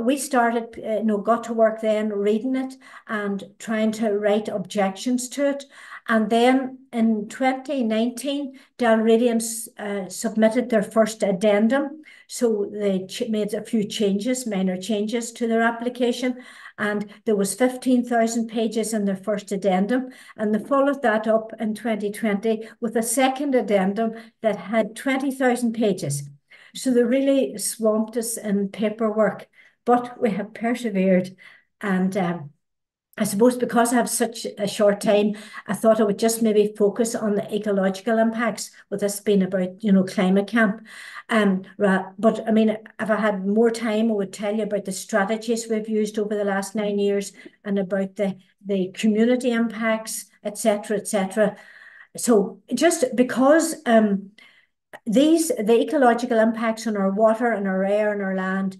We started, got to work then reading it and trying to write objections to it. And then in 2019, Dalradian submitted their first addendum. So they made a few changes, minor changes to their application. And there was 15,000 pages in their first addendum. And they followed that up in 2020 with a second addendum that had 20,000 pages. So they really swamped us in paperwork, but we have persevered. And I suppose because I have such a short time, I thought I would just maybe focus on the ecological impacts, with this being about, climate camp. But I mean, if I had more time, I would tell you about the strategies we've used over the last 9 years and about the community impacts, etc., etc. So just because the ecological impacts on our water and our air and our land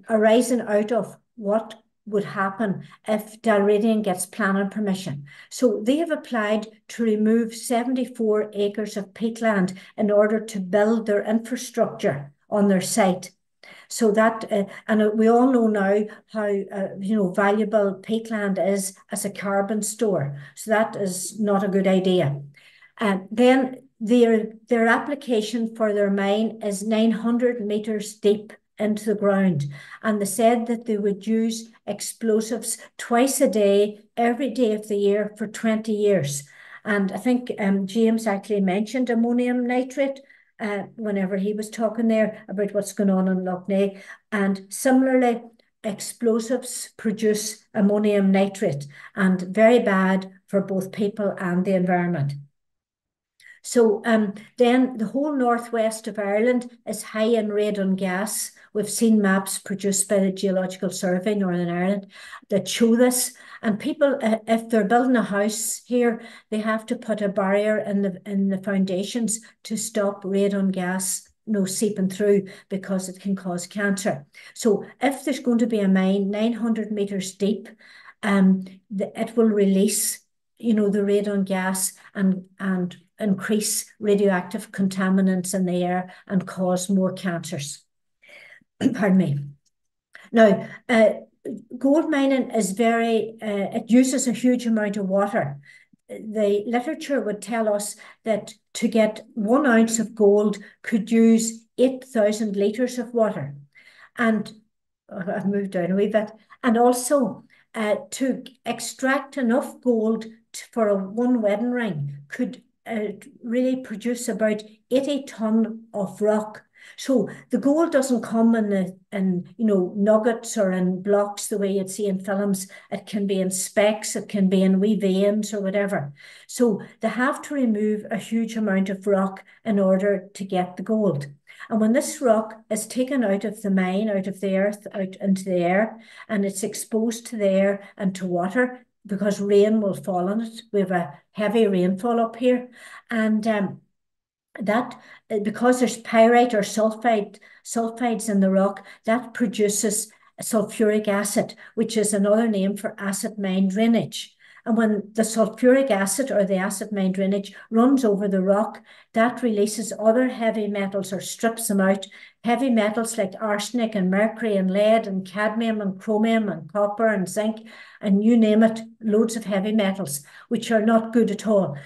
arising out of what would happen if Dalradian gets planning permission. So they have applied to remove 74 acres of peatland in order to build their infrastructure on their site. So that, and we all know now how, valuable peatland is as a carbon store. So that is not a good idea. Then their application for their mine is 900 meters deep into the ground, and they said that they would use explosives twice a day, every day of the year for 20 years. And I think James actually mentioned ammonium nitrate whenever he was talking there about what's going on in Lough Neagh. And similarly, explosives produce ammonium nitrate, and very bad for both people and the environment. So then the whole northwest of Ireland is high in radon gas. We've seen maps produced by the Geological Survey, Northern Ireland, that show this. And people, if they're building a house here, they have to put a barrier in the foundations to stop radon gas seeping through, because it can cause cancer. So if there's going to be a mine 900 meters deep, it will release, the radon gas and increase radioactive contaminants in the air and cause more cancers. pardon me. Now, gold mining is it uses a huge amount of water. The literature would tell us that to get 1 ounce of gold could use 8,000 litres of water. And I've moved down a wee bit. And also, to extract enough gold for one wedding ring could really produce about 80 tonne of rock. So the gold doesn't come in nuggets or in blocks the way you'd see in films. It can be in specks, it can be in wee veins or whatever. So they have to remove a huge amount of rock in order to get the gold. And when this rock is taken out of the mine, out of the earth, out into the air, and it's exposed to the air and to water, because rain will fall on it. We have a heavy rainfall up here. And that, because there's pyrite or sulfides in the rock, that produces sulfuric acid, which is another name for acid mine drainage. And when the sulfuric acid or the acid mine drainage runs over the rock, that releases other heavy metals or strips them out. Heavy metals like arsenic and mercury and lead and cadmium and chromium and copper and zinc, and you name it, loads of heavy metals, which are not good at all.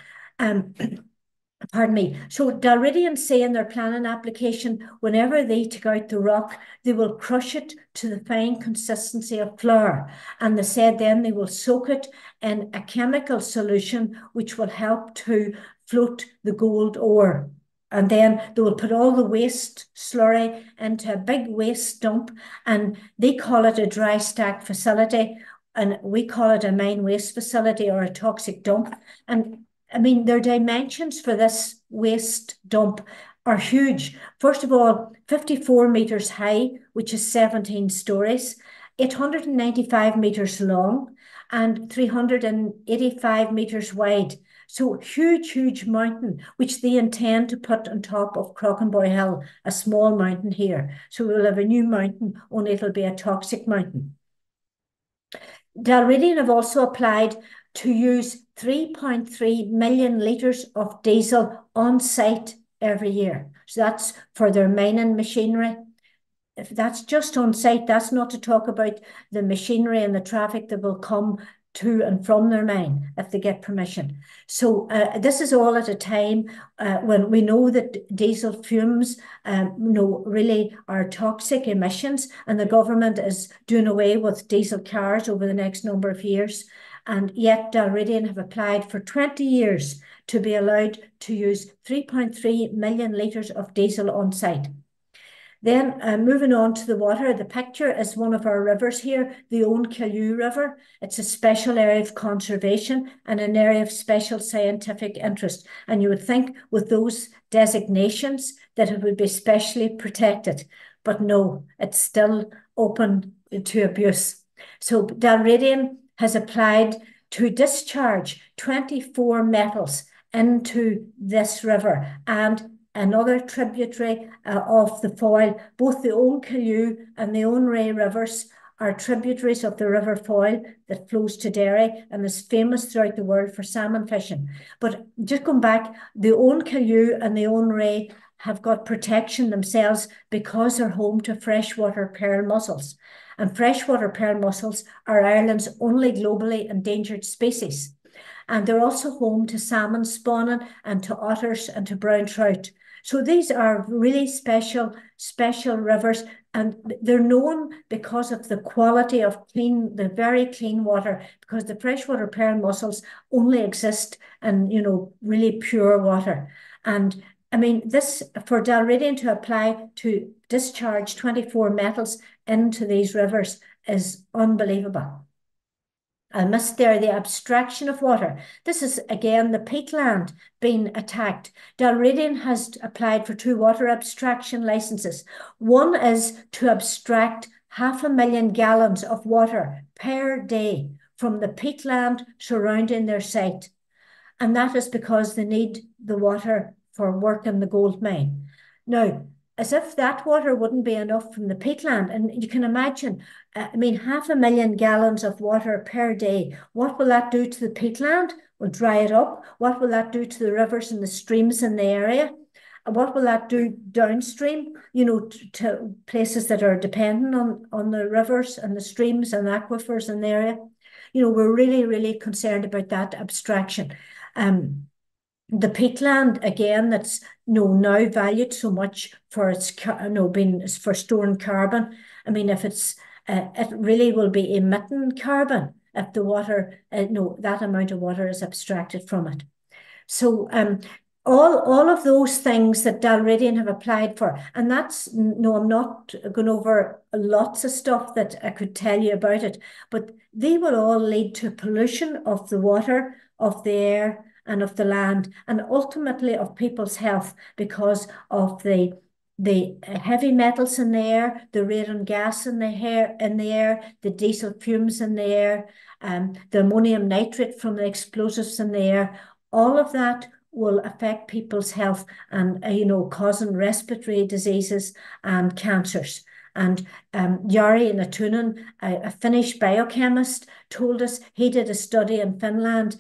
Pardon me. So Dalridian say in their planning application, whenever they take out the rock, they will crush it to the fine consistency of flour. And they said then they will soak it in a chemical solution which will help to float the gold ore. And then they will put all the waste slurry into a big waste dump, and they call it a dry stack facility, and we call it a mine waste facility or a toxic dump. And I mean, their dimensions for this waste dump are huge. First of all, 54 metres high, which is 17 stories, 895 metres long, and 385 metres wide. So huge, huge mountain, which they intend to put on top of Crockenboy Hill, a small mountain here. So we'll have a new mountain, only it'll be a toxic mountain. Dalridian have also applied to use 3.3 million litres of diesel on site every year. So that's for their mining machinery. If that's just on site, that's not to talk about the machinery and the traffic that will come to and from their mine if they get permission. So this is all at a time when we know that diesel fumes really are toxic emissions, and the government is doing away with diesel cars over the next number of years. And yet Dalridian have applied for 20 years to be allowed to use 3.3 million litres of diesel on site. Then moving on to the water, the picture is one of our rivers here, the Owen-Killue River. It's a special area of conservation and an area of special scientific interest. And you would think with those designations that it would be specially protected. But no, it's still open to abuse. So Dalridian has applied to discharge 24 metals into this river and another tributary of the Foyle. Both the Owen-Killue and the Owen-Ray rivers are tributaries of the River Foyle that flows to Derry and is famous throughout the world for salmon fishing. But just going back, the Owen-Killue and the Owen-Ray have got protection themselves because they're home to freshwater pearl mussels. And freshwater pearl mussels are Ireland's only globally endangered species. And they're also home to salmon spawning and to otters and to brown trout. So these are really special rivers, and they're known because of the quality of the very clean water, because the freshwater pearl mussels only exist in, really pure water. And I mean, this, for Dalridian to apply to discharge 24 metals into these rivers is unbelievable. I missed there the abstraction of water. This is, again, the peatland being attacked. Dalridian has applied for 2 water abstraction licenses. One is to abstract 500,000 gallons of water per day from the peatland surrounding their site. And that is because they need the water for work in the gold mine. Now, as if that water wouldn't be enough from the peatland. And you can imagine, 500,000 gallons of water per day. What will that do to the peatland? Will dry it up. What will that do to the rivers and the streams in the area? what will that do downstream, to places that are dependent on the rivers and the streams and aquifers in the area? We're really, really concerned about that abstraction. The peatland, again, that's now valued so much for its being for storing carbon. I mean, if it's it really will be emitting carbon if the water, that amount of water is abstracted from it. So all of those things that Dalradian have applied for, and that's, I'm not going over lots of stuff that I could tell you about it, but they will all lead to pollution of the water, of the air, and of the land, and ultimately of people's health because of the heavy metals in the air, the radon gas in the air, the diesel fumes in the air, the ammonium nitrate from the explosives in the air. All of that will affect people's health and, causing respiratory diseases and cancers. And Jari Natunen, a Finnish biochemist, told us he did a study in Finland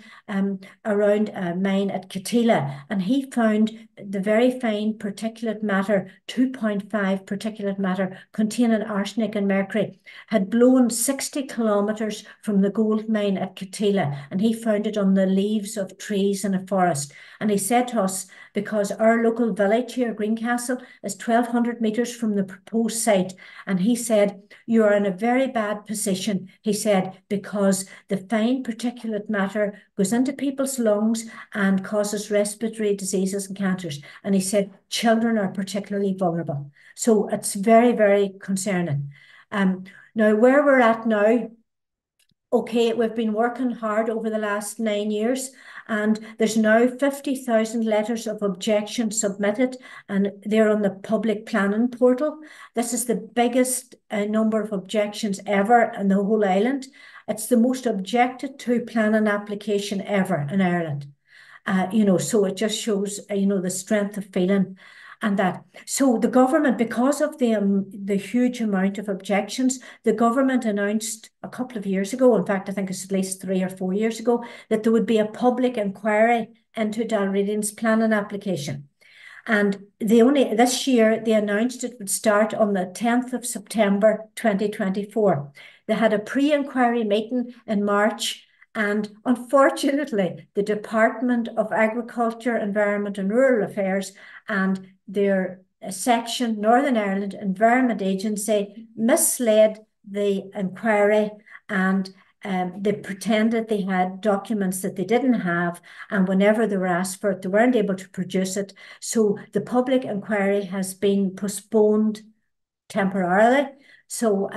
around a mine at Kittilä, and he found the very fine particulate matter, 2.5 particulate matter containing arsenic and mercury, had blown 60 kilometres from the gold mine at Kittilä, and he found it on the leaves of trees in a forest. And he said to us, because our local village here, Greencastle, is 1,200 metres from the proposed site, and he said, you are in a very bad position, he said, because the fine particulate matter goes into people's lungs and causes respiratory diseases and cancers. And he said, children are particularly vulnerable. So it's very, very concerning. Now, where we're at now, okay, we've been working hard over the last 9 years, and there's now 50,000 letters of objection submitted, and they're on the public planning portal. This is the biggest number of objections ever in the whole island. It's the most objected to planning application ever in Ireland. So it just shows, the strength of feeling. And that, so the government, because of the huge amount of objections, the government announced a couple of years ago, in fact, I think it's at least 3 or 4 years ago, that there would be a public inquiry into Dalradian's planning application. And this year, they announced it would start on the 10th of September, 2024. They had a pre-inquiry meeting in March, and unfortunately, the Department of Agriculture, Environment and Rural Affairs and their section, Northern Ireland Environment Agency, misled the inquiry, and they pretended they had documents that they didn't have, and whenever they were asked for it, they weren't able to produce it. So the public inquiry has been postponed temporarily. So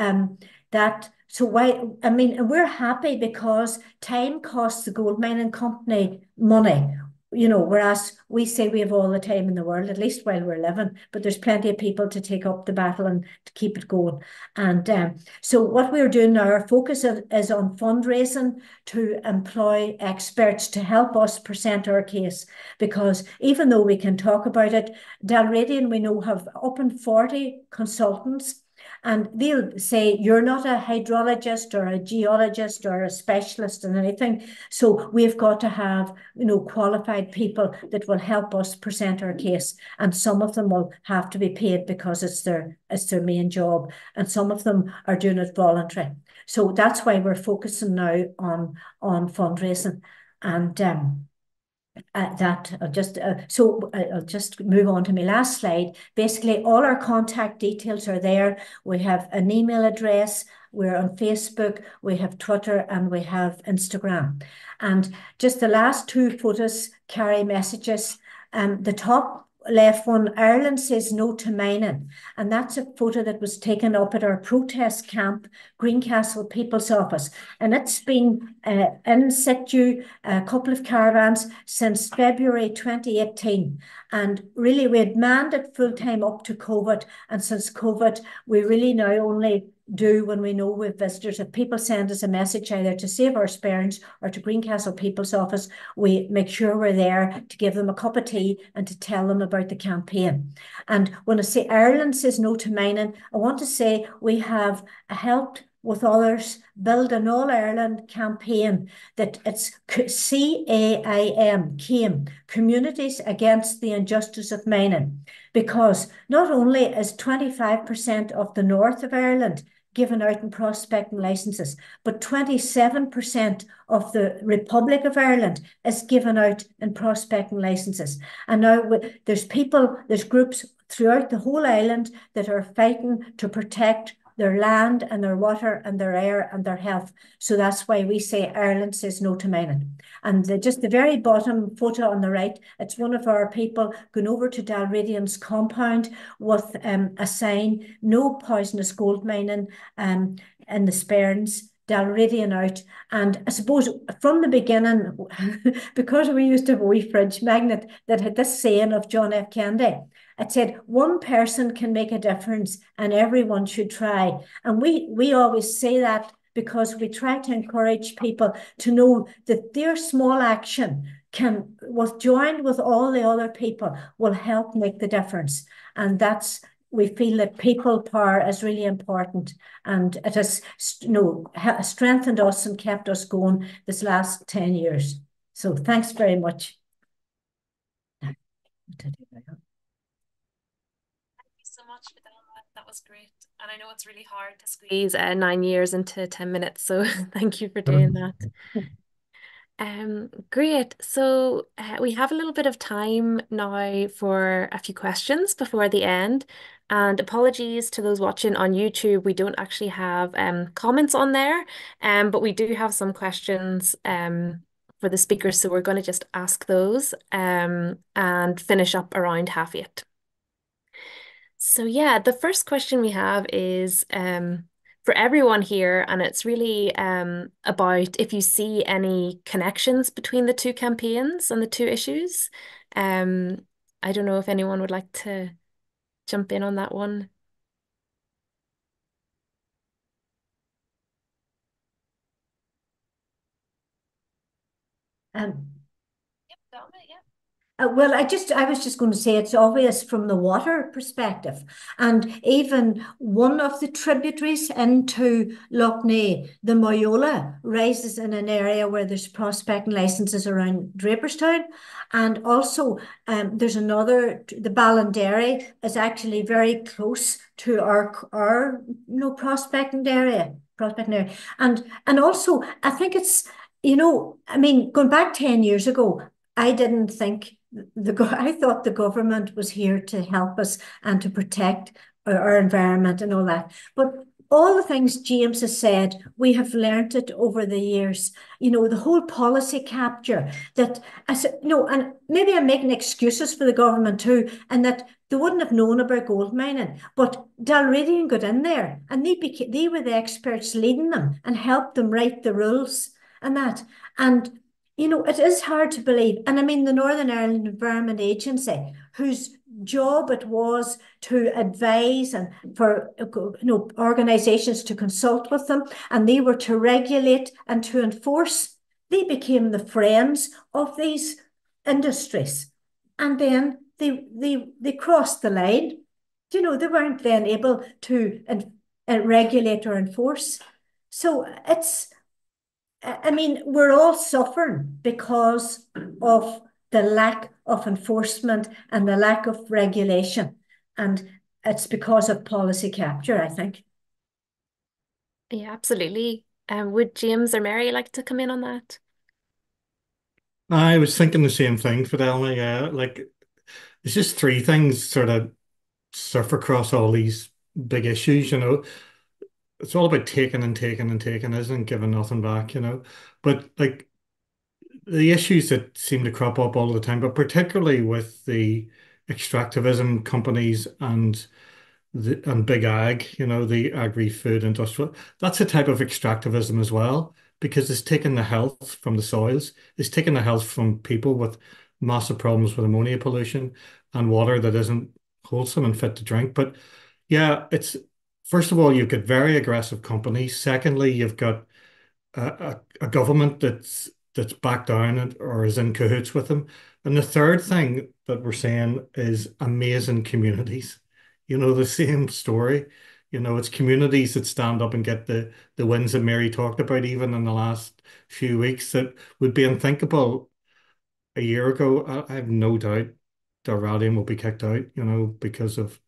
we're happy because time costs the gold mining company money. Whereas we say we have all the time in the world, at least while we're living, but there's plenty of people to take up the battle and to keep it going. And so what we're doing now, our focus is on fundraising to employ experts to help us present our case, because even though we can talk about it, Dalradian, we know, have up in 40 consultants. And they'll say, you're not a hydrologist or a geologist or a specialist in anything. So we've got to have, qualified people that will help us present our case. And some of them will have to be paid because it's their main job. And some of them are doing it voluntary. So that's why we're focusing now on fundraising. And I'll just move on to my last slide. Basically, all our contact details are there. We have an email address, we're on Facebook, we have Twitter, and we have Instagram. And just the last 2 photos carry messages. The top left one, Ireland says no to mining. And that's a photo that was taken up at our protest camp, Greencastle People's Office. And it's been in situ, a couple of caravans since February 2018. And really, we had manned it full-time up to COVID. And since COVID, we really now only do when we know we've visitors. If people send us a message either to Save Our Sperns or to Greencastle People's Office, we make sure we're there to give them a cup of tea and to tell them about the campaign. And when I say Ireland says no to mining, I want to say we have helped with others, build an All-Ireland campaign that it's CAIM, Communities Against the Injustice of Mining, because not only is 25% of the north of Ireland given out in prospecting licenses, but 27% of the Republic of Ireland is given out in prospecting licenses. And now there's groups throughout the whole island that are fighting to protect their land and their water and their air and their health. So that's why we say Ireland says no to mining. And just the very bottom photo on the right, it's one of our people going over to Dalradian's compound with a sign, no poisonous gold mining in the Sperrins. Dalradian out. And I suppose from the beginning, because we used to have a wee fridge magnet that had this saying of John F. Kennedy, it said, one person can make a difference and everyone should try. And we always say that because we try to encourage people to know that their small action can, joined with all the other people, will help make the difference. And we feel that people power is really important, and it has strengthened us and kept us going this last 10 years. So thanks very much. Thank you so much, Fidelma. That was great. And I know it's really hard to squeeze 9 years into 10 minutes, so thank you for doing that. Great. So we have a little bit of time now for a few questions before the end. And apologies to those watching on YouTube, we don't actually have comments on there, but we do have some questions for the speakers. So we're going to just ask those and finish up around 8:30. So yeah, the first question we have is for everyone here, and it's really about if you see any connections between the two campaigns and the two issues. I don't know if anyone would like to jump in on that one. Yep, yeah. Well, I was just going to say it's obvious from the water perspective. And even one of the tributaries into Lough Neagh, the Moyola, rises in an area where there's prospecting licenses around Draperstown. And also there's another, the Ballinderry is actually very close to our prospecting area. And also, I think it's, I mean, going back 10 years ago, I didn't think I thought the government was here to help us and to protect our environment and all that. But all the things James has said, we have learned it over the years. The whole policy capture that, and maybe I'm making excuses for the government too, and that they wouldn't have known about gold mining. But Dalradian got in there, and they were the experts leading them and helped them write the rules and that. And it is hard to believe. And I mean, the Northern Ireland Environment Agency, whose job it was to advise and for organisations to consult with them, and they were to regulate and to enforce, they became the friends of these industries. And then they crossed the line. They weren't then able to regulate or enforce. So I mean, we're all suffering because of the lack of enforcement and the lack of regulation. And it's because of policy capture, I think. Yeah, absolutely. Would James or Mary like to come in on that? I was thinking the same thing, Fidelma. Yeah, like it's just three things sort of surf across all these big issues, It's all about taking and taking and taking, isn't it? Giving nothing back, But like the issues that seem to crop up all the time, but particularly with the extractivism companies and big ag, the agri-food industrial, that's a type of extractivism as well, because it's taking the health from the soils, it's taking the health from people with massive problems with ammonia pollution and water that isn't wholesome and fit to drink. But yeah, it's first of all, you've got very aggressive companies. Secondly, you've got a government that's backed down or is in cahoots with them. And the third thing that we're saying is amazing communities. The same story. It's communities that stand up and get the wins that Mary talked about even in the last few weeks that would be unthinkable a year ago. I have no doubt Radium will be kicked out, because of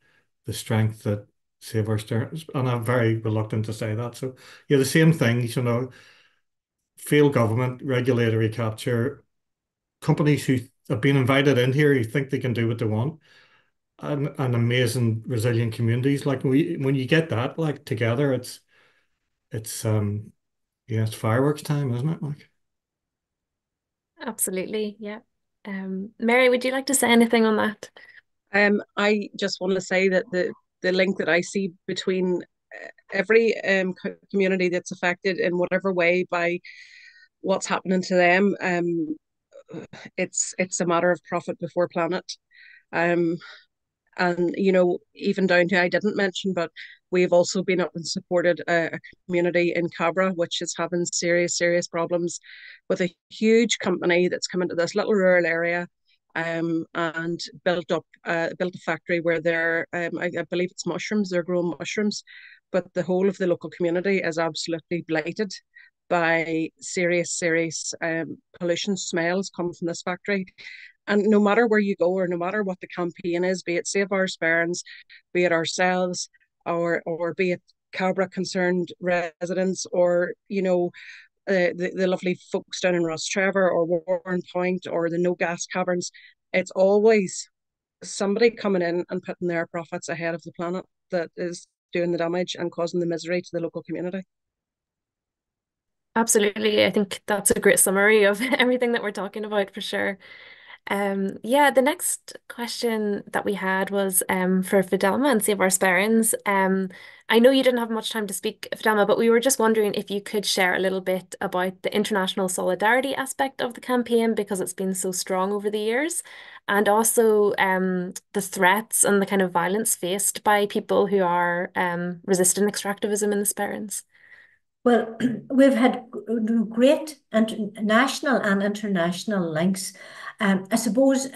the strength that Save Our Stars, and I'm very reluctant to say that. So yeah, the same things, failed government, regulatory capture, companies who have been invited in here who think they can do what they want, and amazing resilient communities. Like when you get that like together, it's yeah, it's fireworks time, isn't it? Like Absolutely, yeah. Mary, would you like to say anything on that? I just want to say that the link that I see between every community that's affected in whatever way by what's happening to them, it's a matter of profit before planet. Um, and even down to, I didn't mention, but we've also been up and supported a community in Cabra which is having serious problems with a huge company that's come into this little rural area, and built a factory where I believe it's mushrooms, they're growing mushrooms, but the whole of the local community is absolutely blighted by serious pollution smells coming from this factory. And no matter where you go, or no matter what the campaign is, be it Save Our Sperrins, be it ourselves, or be it Cabra concerned residents, or the lovely folks down in Rostrevor or Warren Point or the No Gas Caverns, it's always somebody coming in and putting their profits ahead of the planet that is doing the damage and causing the misery to the local community. Absolutely. I think that's a great summary of everything that we're talking about for sure. Yeah, the next question that we had was for Fidelma and Save Our Sperrins. I know you didn't have much time to speak, Fidelma, but we were just wondering if you could share a little bit about the international solidarity aspect of the campaign, because it's been so strong over the years, and also the threats and the kind of violence faced by people who are resisting extractivism in the Sperrins. Well, we've had great national and international links. I suppose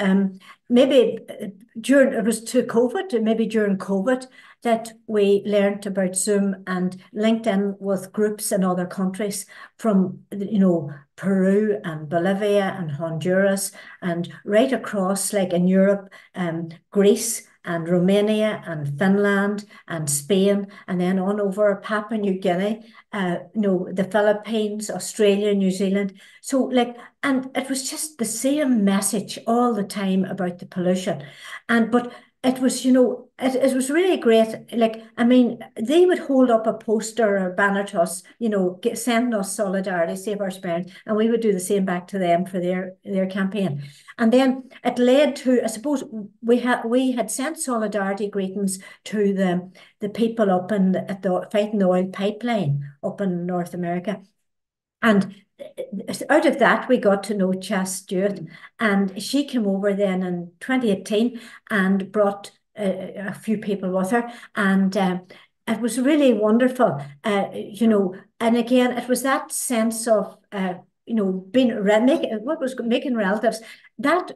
maybe it was to COVID, maybe during COVID, that we learned about Zoom and linked in with groups in other countries from, Peru and Bolivia and Honduras and right across, like in Europe, Greece and Romania and Finland and Spain, and then on over Papua New Guinea, the Philippines, Australia, New Zealand. So and it was just the same message all the time about the pollution. But it was, it was really great. They would hold up a poster or banner to us, sending us solidarity, Save Our Sperrins, and we would do the same back to them for their campaign. And then it led to, I suppose, we had sent solidarity greetings to the people up at the fighting the oil pipeline up in North America. And out of that, we got to know Chas Stewart, and she came over then in 2018 and brought a few people with her, and it was really wonderful, and again, it was that sense of, making relatives, that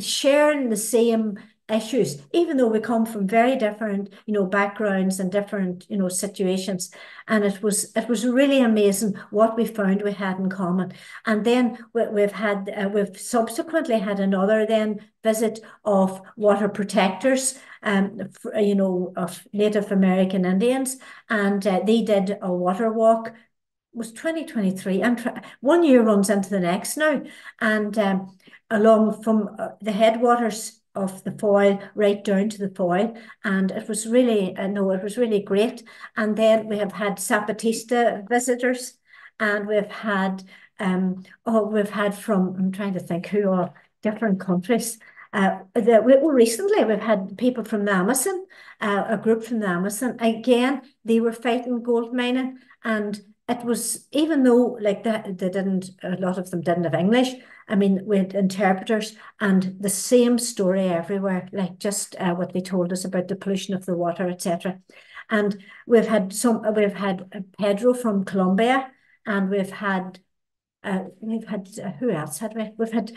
sharing the same issues, even though we come from very different, backgrounds and different, situations. And it was really amazing what we found we had in common. And then we've subsequently had another then visit of water protectors, of Native American Indians, and they did a water walk. It was 2023, and 1 year runs into the next now, and along from the headwaters of the Foyle right down to the Foyle, and it was really it was really great. And then we have had Zapatista visitors, and we've had from, I'm trying to think who are different countries. Recently we've had people from the Amazon, a group from the Amazon. Again, they were fighting gold mining, and it was, even though a lot of them didn't have English. I mean, we had interpreters, and the same story everywhere, like just what they told us about the pollution of the water, etc. And we've had Pedro from Colombia, and we've had We've had who else had we? We've had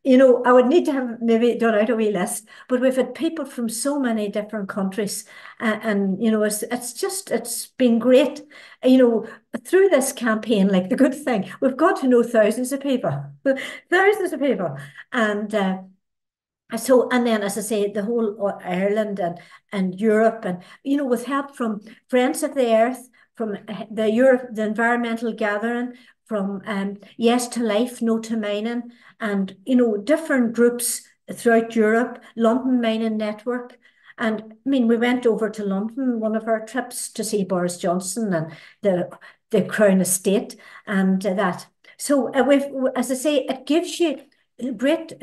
you know, I would need to have maybe done out a wee list, but we've had people from so many different countries, and you know, it's been great. You know, through this campaign, like the good thing, we've got to know thousands of people, thousands of people, and. So, and then, as I say, the whole Ireland and Europe, and you know, with help from Friends of the Earth, from the Environmental Gathering, from Yes to Life, No to Mining, and you know, different groups throughout Europe, London Mining Network. And I mean, we went over to London one of our trips to see Boris Johnson and the Crown Estate and that. So we've, as I say, it gives you great,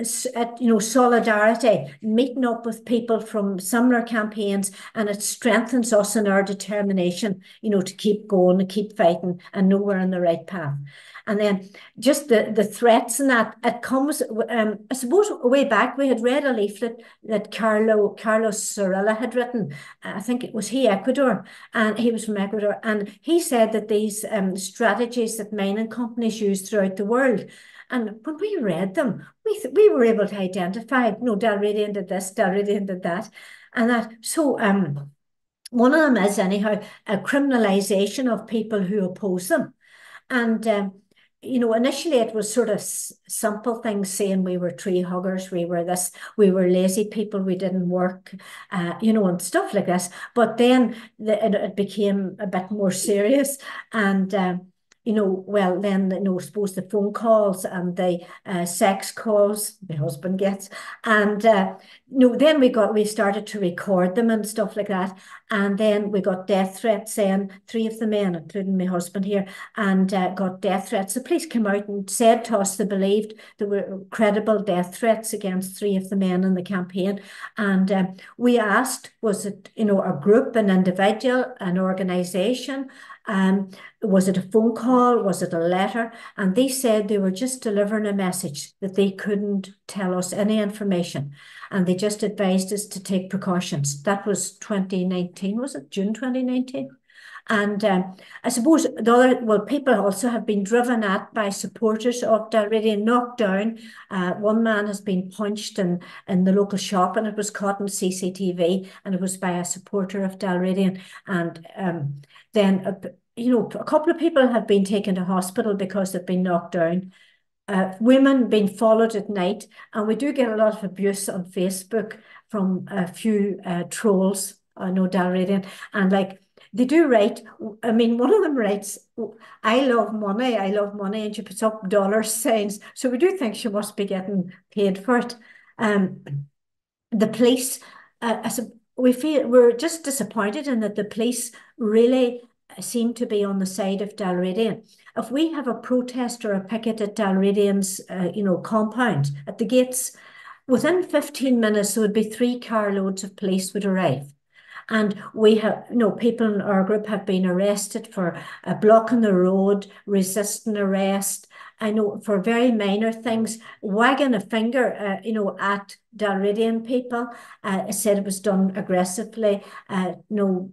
you know, solidarity, meeting up with people from similar campaigns, and it strengthens us in our determination, you know, to keep going, to keep fighting, and know we're on the right path. And then just the threats and that, it comes, I suppose way back, we had read a leaflet that Carlos Sorella had written. I think it was Ecuador, and he was from Ecuador, and he said that these strategies that mining companies use throughout the world, and when we read them, we were able to identify, no, Dalradian did this, Dalradian did that, and that. So one of them is anyhow a criminalisation of people who oppose them. And you know, initially it was sort of simple things, saying we were tree huggers, we were this, we were lazy people, we didn't work, you know, and stuff like this. But then it became a bit more serious, and you know, well, then, you know, I suppose the phone calls and the sex calls my husband gets, and you know, then we started to record them and stuff like that, and then we got death threats saying 3 of the men, including my husband here, and got death threats. The police came out and said to us they believed there were credible death threats against 3 of the men in the campaign, and we asked, was it, you know, a group, an individual, an organisation? Was it a phone call? Was it a letter? And they said they were just delivering a message, that they couldn't tell us any information. And they just advised us to take precautions. That was 2019, was it? June 2019? And I suppose the other, well, people also have been driven at by supporters of Dalradian, knocked down. One man has been punched in the local shop, and it was caught in CCTV, and it was by a supporter of Dalradian. And then, you know, a couple of people have been taken to hospital because they've been knocked down. Women being followed at night, and we do get a lot of abuse on Facebook from a few trolls, I know Dalradian, and like, they do write, I mean, one of them writes, I love money, and she puts up dollar signs. So we do think she must be getting paid for it. The police, we're just disappointed in that the police really seem to be on the side of Dalradian. If we have a protest or a picket at Dalradian's, you know, compound at the gates, within 15 minutes, there would be 3 carloads of police would arrive. And we have, you know, people in our group have been arrested for blocking the road, resisting arrest. I know, for very minor things, wagging a finger, you know, at Dalradian people. Said it was done aggressively. You know,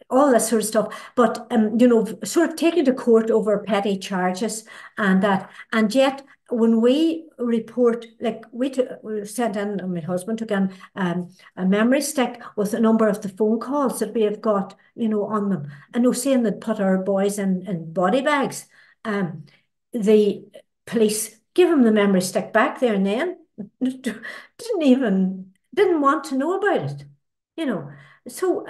all this sort of stuff. But you know, sort of taken to court over petty charges and that. And yet, when we report, like we sent in, and my husband took in a memory stick with a number of the phone calls that we have got, you know, on them. I know, saying they'd put our boys in body bags. The police give them the memory stick back there and then. Didn't want to know about it, you know. So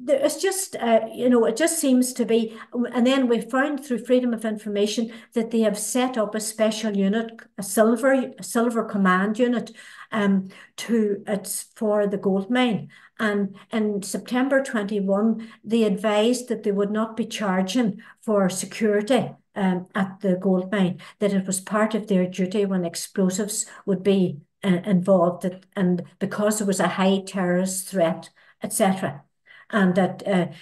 it's just, you know, it just seems to be, and then we found through Freedom of Information that they have set up a special unit, a silver command unit, it's for the gold mine. And in September 21, they advised that they would not be charging for security at the gold mine, that it was part of their duty when explosives would be involved, and because there was a high terrorist threat, etc., and that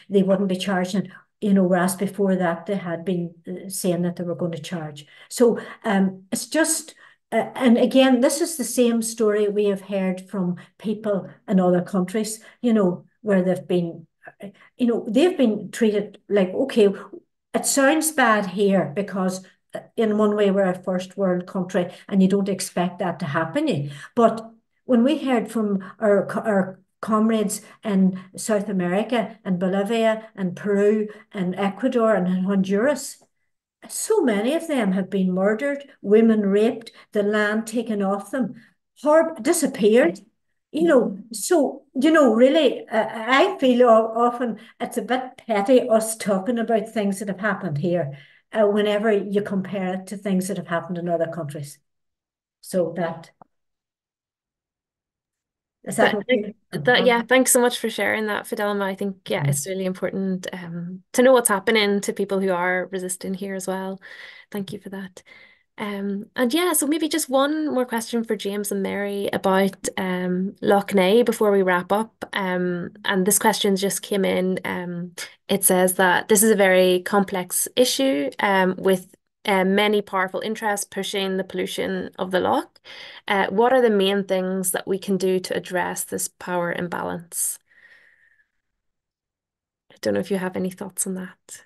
they wouldn't be charging, you know, whereas before that they had been saying that they were going to charge. So it's just, and again, this is the same story we have heard from people in other countries, you know, where they've been, you know, they've been treated like, okay, it sounds bad here because in one way we're a first world country, and you don't expect that to happen. But when we heard from our comrades in South America and Bolivia and Peru and Ecuador and Honduras, so many of them have been murdered, women raped, the land taken off them, disappeared. So, really, I feel often it's a bit petty us talking about things that have happened here whenever you compare it to things that have happened in other countries. So is that okay? Yeah, thanks so much for sharing that, Fidelma. I think, yeah, it's really important to know what's happening to people who are resisting here as well. Thank you for that. And yeah, so maybe just one more question for James and Mary about Lough Neagh before we wrap up. And this question just came in. It says that this is a very complex issue with many powerful interests pushing the pollution of the loch. What are the main things that we can do to address this power imbalance? I don't know if you have any thoughts on that.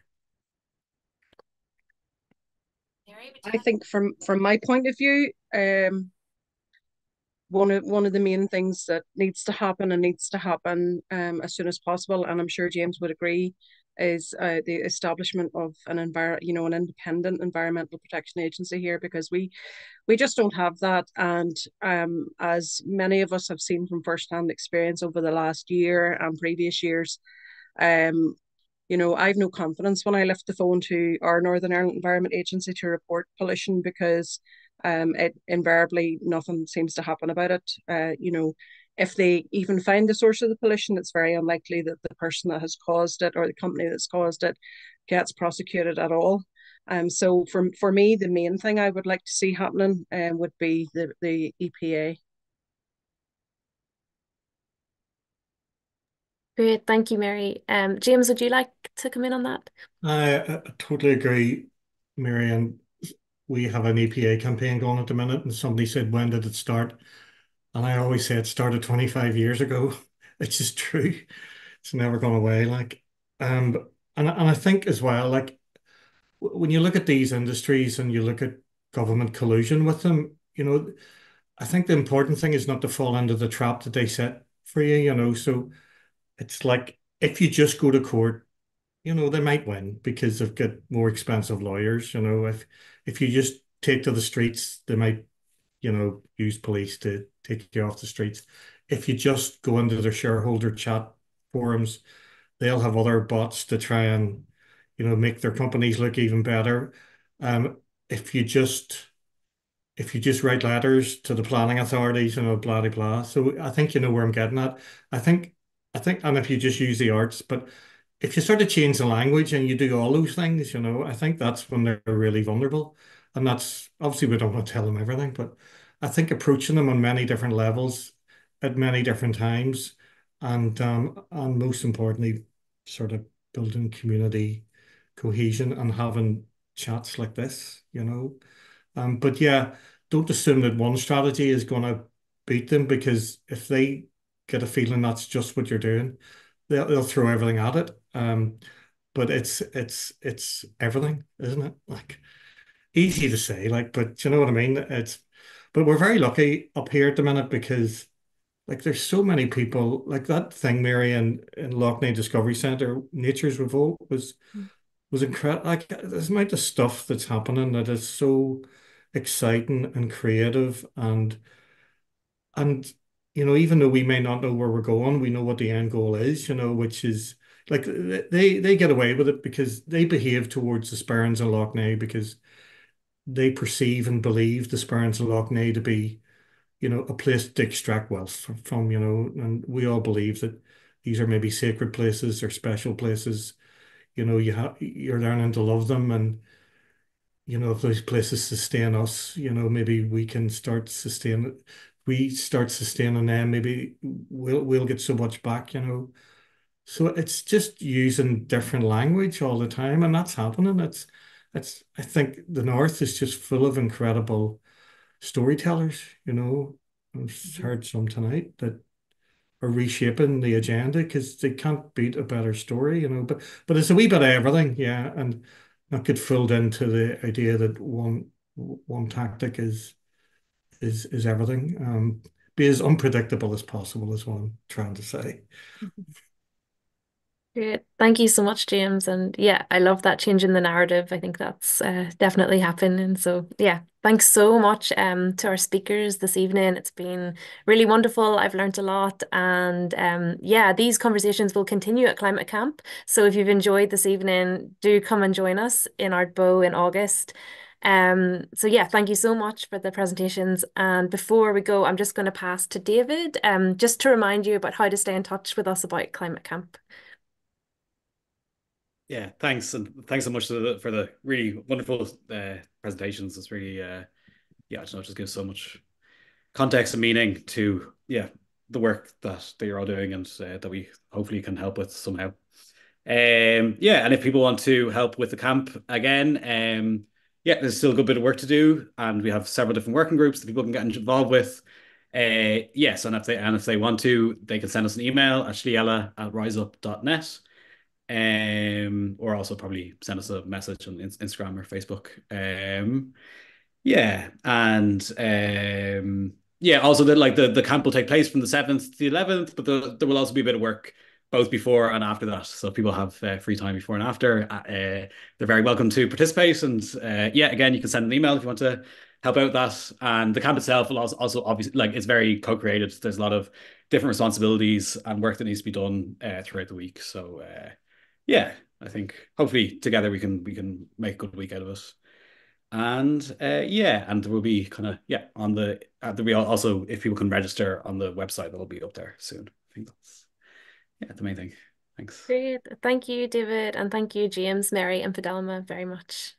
Mary, I think from my point of view, one of the main things that needs to happen as soon as possible, and I'm sure James would agree, is the establishment of an independent environmental protection agency here, because we just don't have that. And as many of us have seen from first-hand experience over the last year and previous years, um, I've no confidence when I lift the phone to our Northern Ireland Environment Agency to report pollution, because it invariably nothing seems to happen about it. If they even find the source of the pollution, it's very unlikely that the person that has caused it or the company that's caused it gets prosecuted at all. So for me, the main thing I would like to see happening would be the EPA. Great, thank you, Mary. James, would you like to come in on that? I totally agree, Mary. And we have an EPA campaign going at the minute, and somebody said, when did it start? And I always say it started 25 years ago. It's just true. It's never gone away. And I think as well, when you look at these industries and you look at government collusion with them, I think the important thing is not to fall into the trap that they set for you. So it's like if you just go to court, they might win because they've got more expensive lawyers. If you just take to the streets, they might, use police to take you off the streets. If you just go into their shareholder chat forums, they'll have other bots to try and, make their companies look even better. Um, if you just write letters to the planning authorities, blah blah blah. So I think you know where I'm getting at. I think, and if you just use the arts, but if you start to change the language and you do all those things, I think that's when they're really vulnerable. And that's obviously we don't want to tell them everything, but I think approaching them on many different levels at many different times, and most importantly, sort of building community cohesion and having chats like this. But yeah, don't assume that one strategy is going to beat them, because if they get a feeling that's just what you're doing, they'll throw everything at it. But it's everything, isn't it? Like easy to say, but you know what I mean? But we're very lucky up here at the minute, because there's so many people like that thing, Mary, in Lough Neagh Discovery Centre, Nature's Revolt was incredible. Like the amount of stuff that's happening that is so exciting and creative, and even though we may not know where we're going, we know what the end goal is, which is like they get away with it because they behave towards the sperrins in Lough Neagh, because they perceive and believe the sperrins in Lough Neagh to be, a place to extract wealth from, and we all believe that these are maybe sacred places or special places. You're learning to love them, and if those places sustain us, maybe we can start sustain. We start sustaining them, maybe we'll get so much back. So it's just using different language all the time, and that's happening. It's I think the North is just full of incredible storytellers. I've heard some tonight that are reshaping the agenda because they can't beat a better story. But it's a wee bit of everything, yeah. And not get fooled into the idea that one tactic is everything. Be as unpredictable as possible is what I'm trying to say. Great. Thank you so much, James. And yeah, I love that change in the narrative. I think that's definitely happening. So yeah, thanks so much to our speakers this evening. It's been really wonderful. I've learned a lot. And yeah, these conversations will continue at Climate Camp. So if you've enjoyed this evening, do come and join us in Ardboe in August. So yeah, thank you so much for the presentations. And before we go, I'm just going to pass to David, just to remind you about how to stay in touch with us about Climate Camp. Yeah, thanks. And thanks so much for the really wonderful presentations. It's really, yeah, I don't know, it just gives so much context and meaning to, yeah, the work that you're all doing and that we hopefully can help with somehow. Yeah, and if people want to help with the camp again, yeah, there's still a good bit of work to do, and we have several different working groups that people can get involved with. Yes, and if they want to, they can send us an email at slíeile@riseup.net. Or also probably send us a message on Instagram or Facebook. Yeah, and yeah, also the camp will take place from the 7th to the 11th, but there will also be a bit of work both before and after that. So if people have free time before and after, they're very welcome to participate. And yeah, again, you can send an email if you want to help out that. And the camp itself will also obviously, like, it's very co-created. There's a lot of different responsibilities and work that needs to be done throughout the week. So yeah, I think hopefully together we can make a good week out of it. And yeah, and there will be kind of, yeah, on the there will also, if people can register on the website, that'll be up there soon. I think that's, yeah, the main thing. Thanks. Great. Thank you, David, and thank you, James, Mary, and Fidelma very much.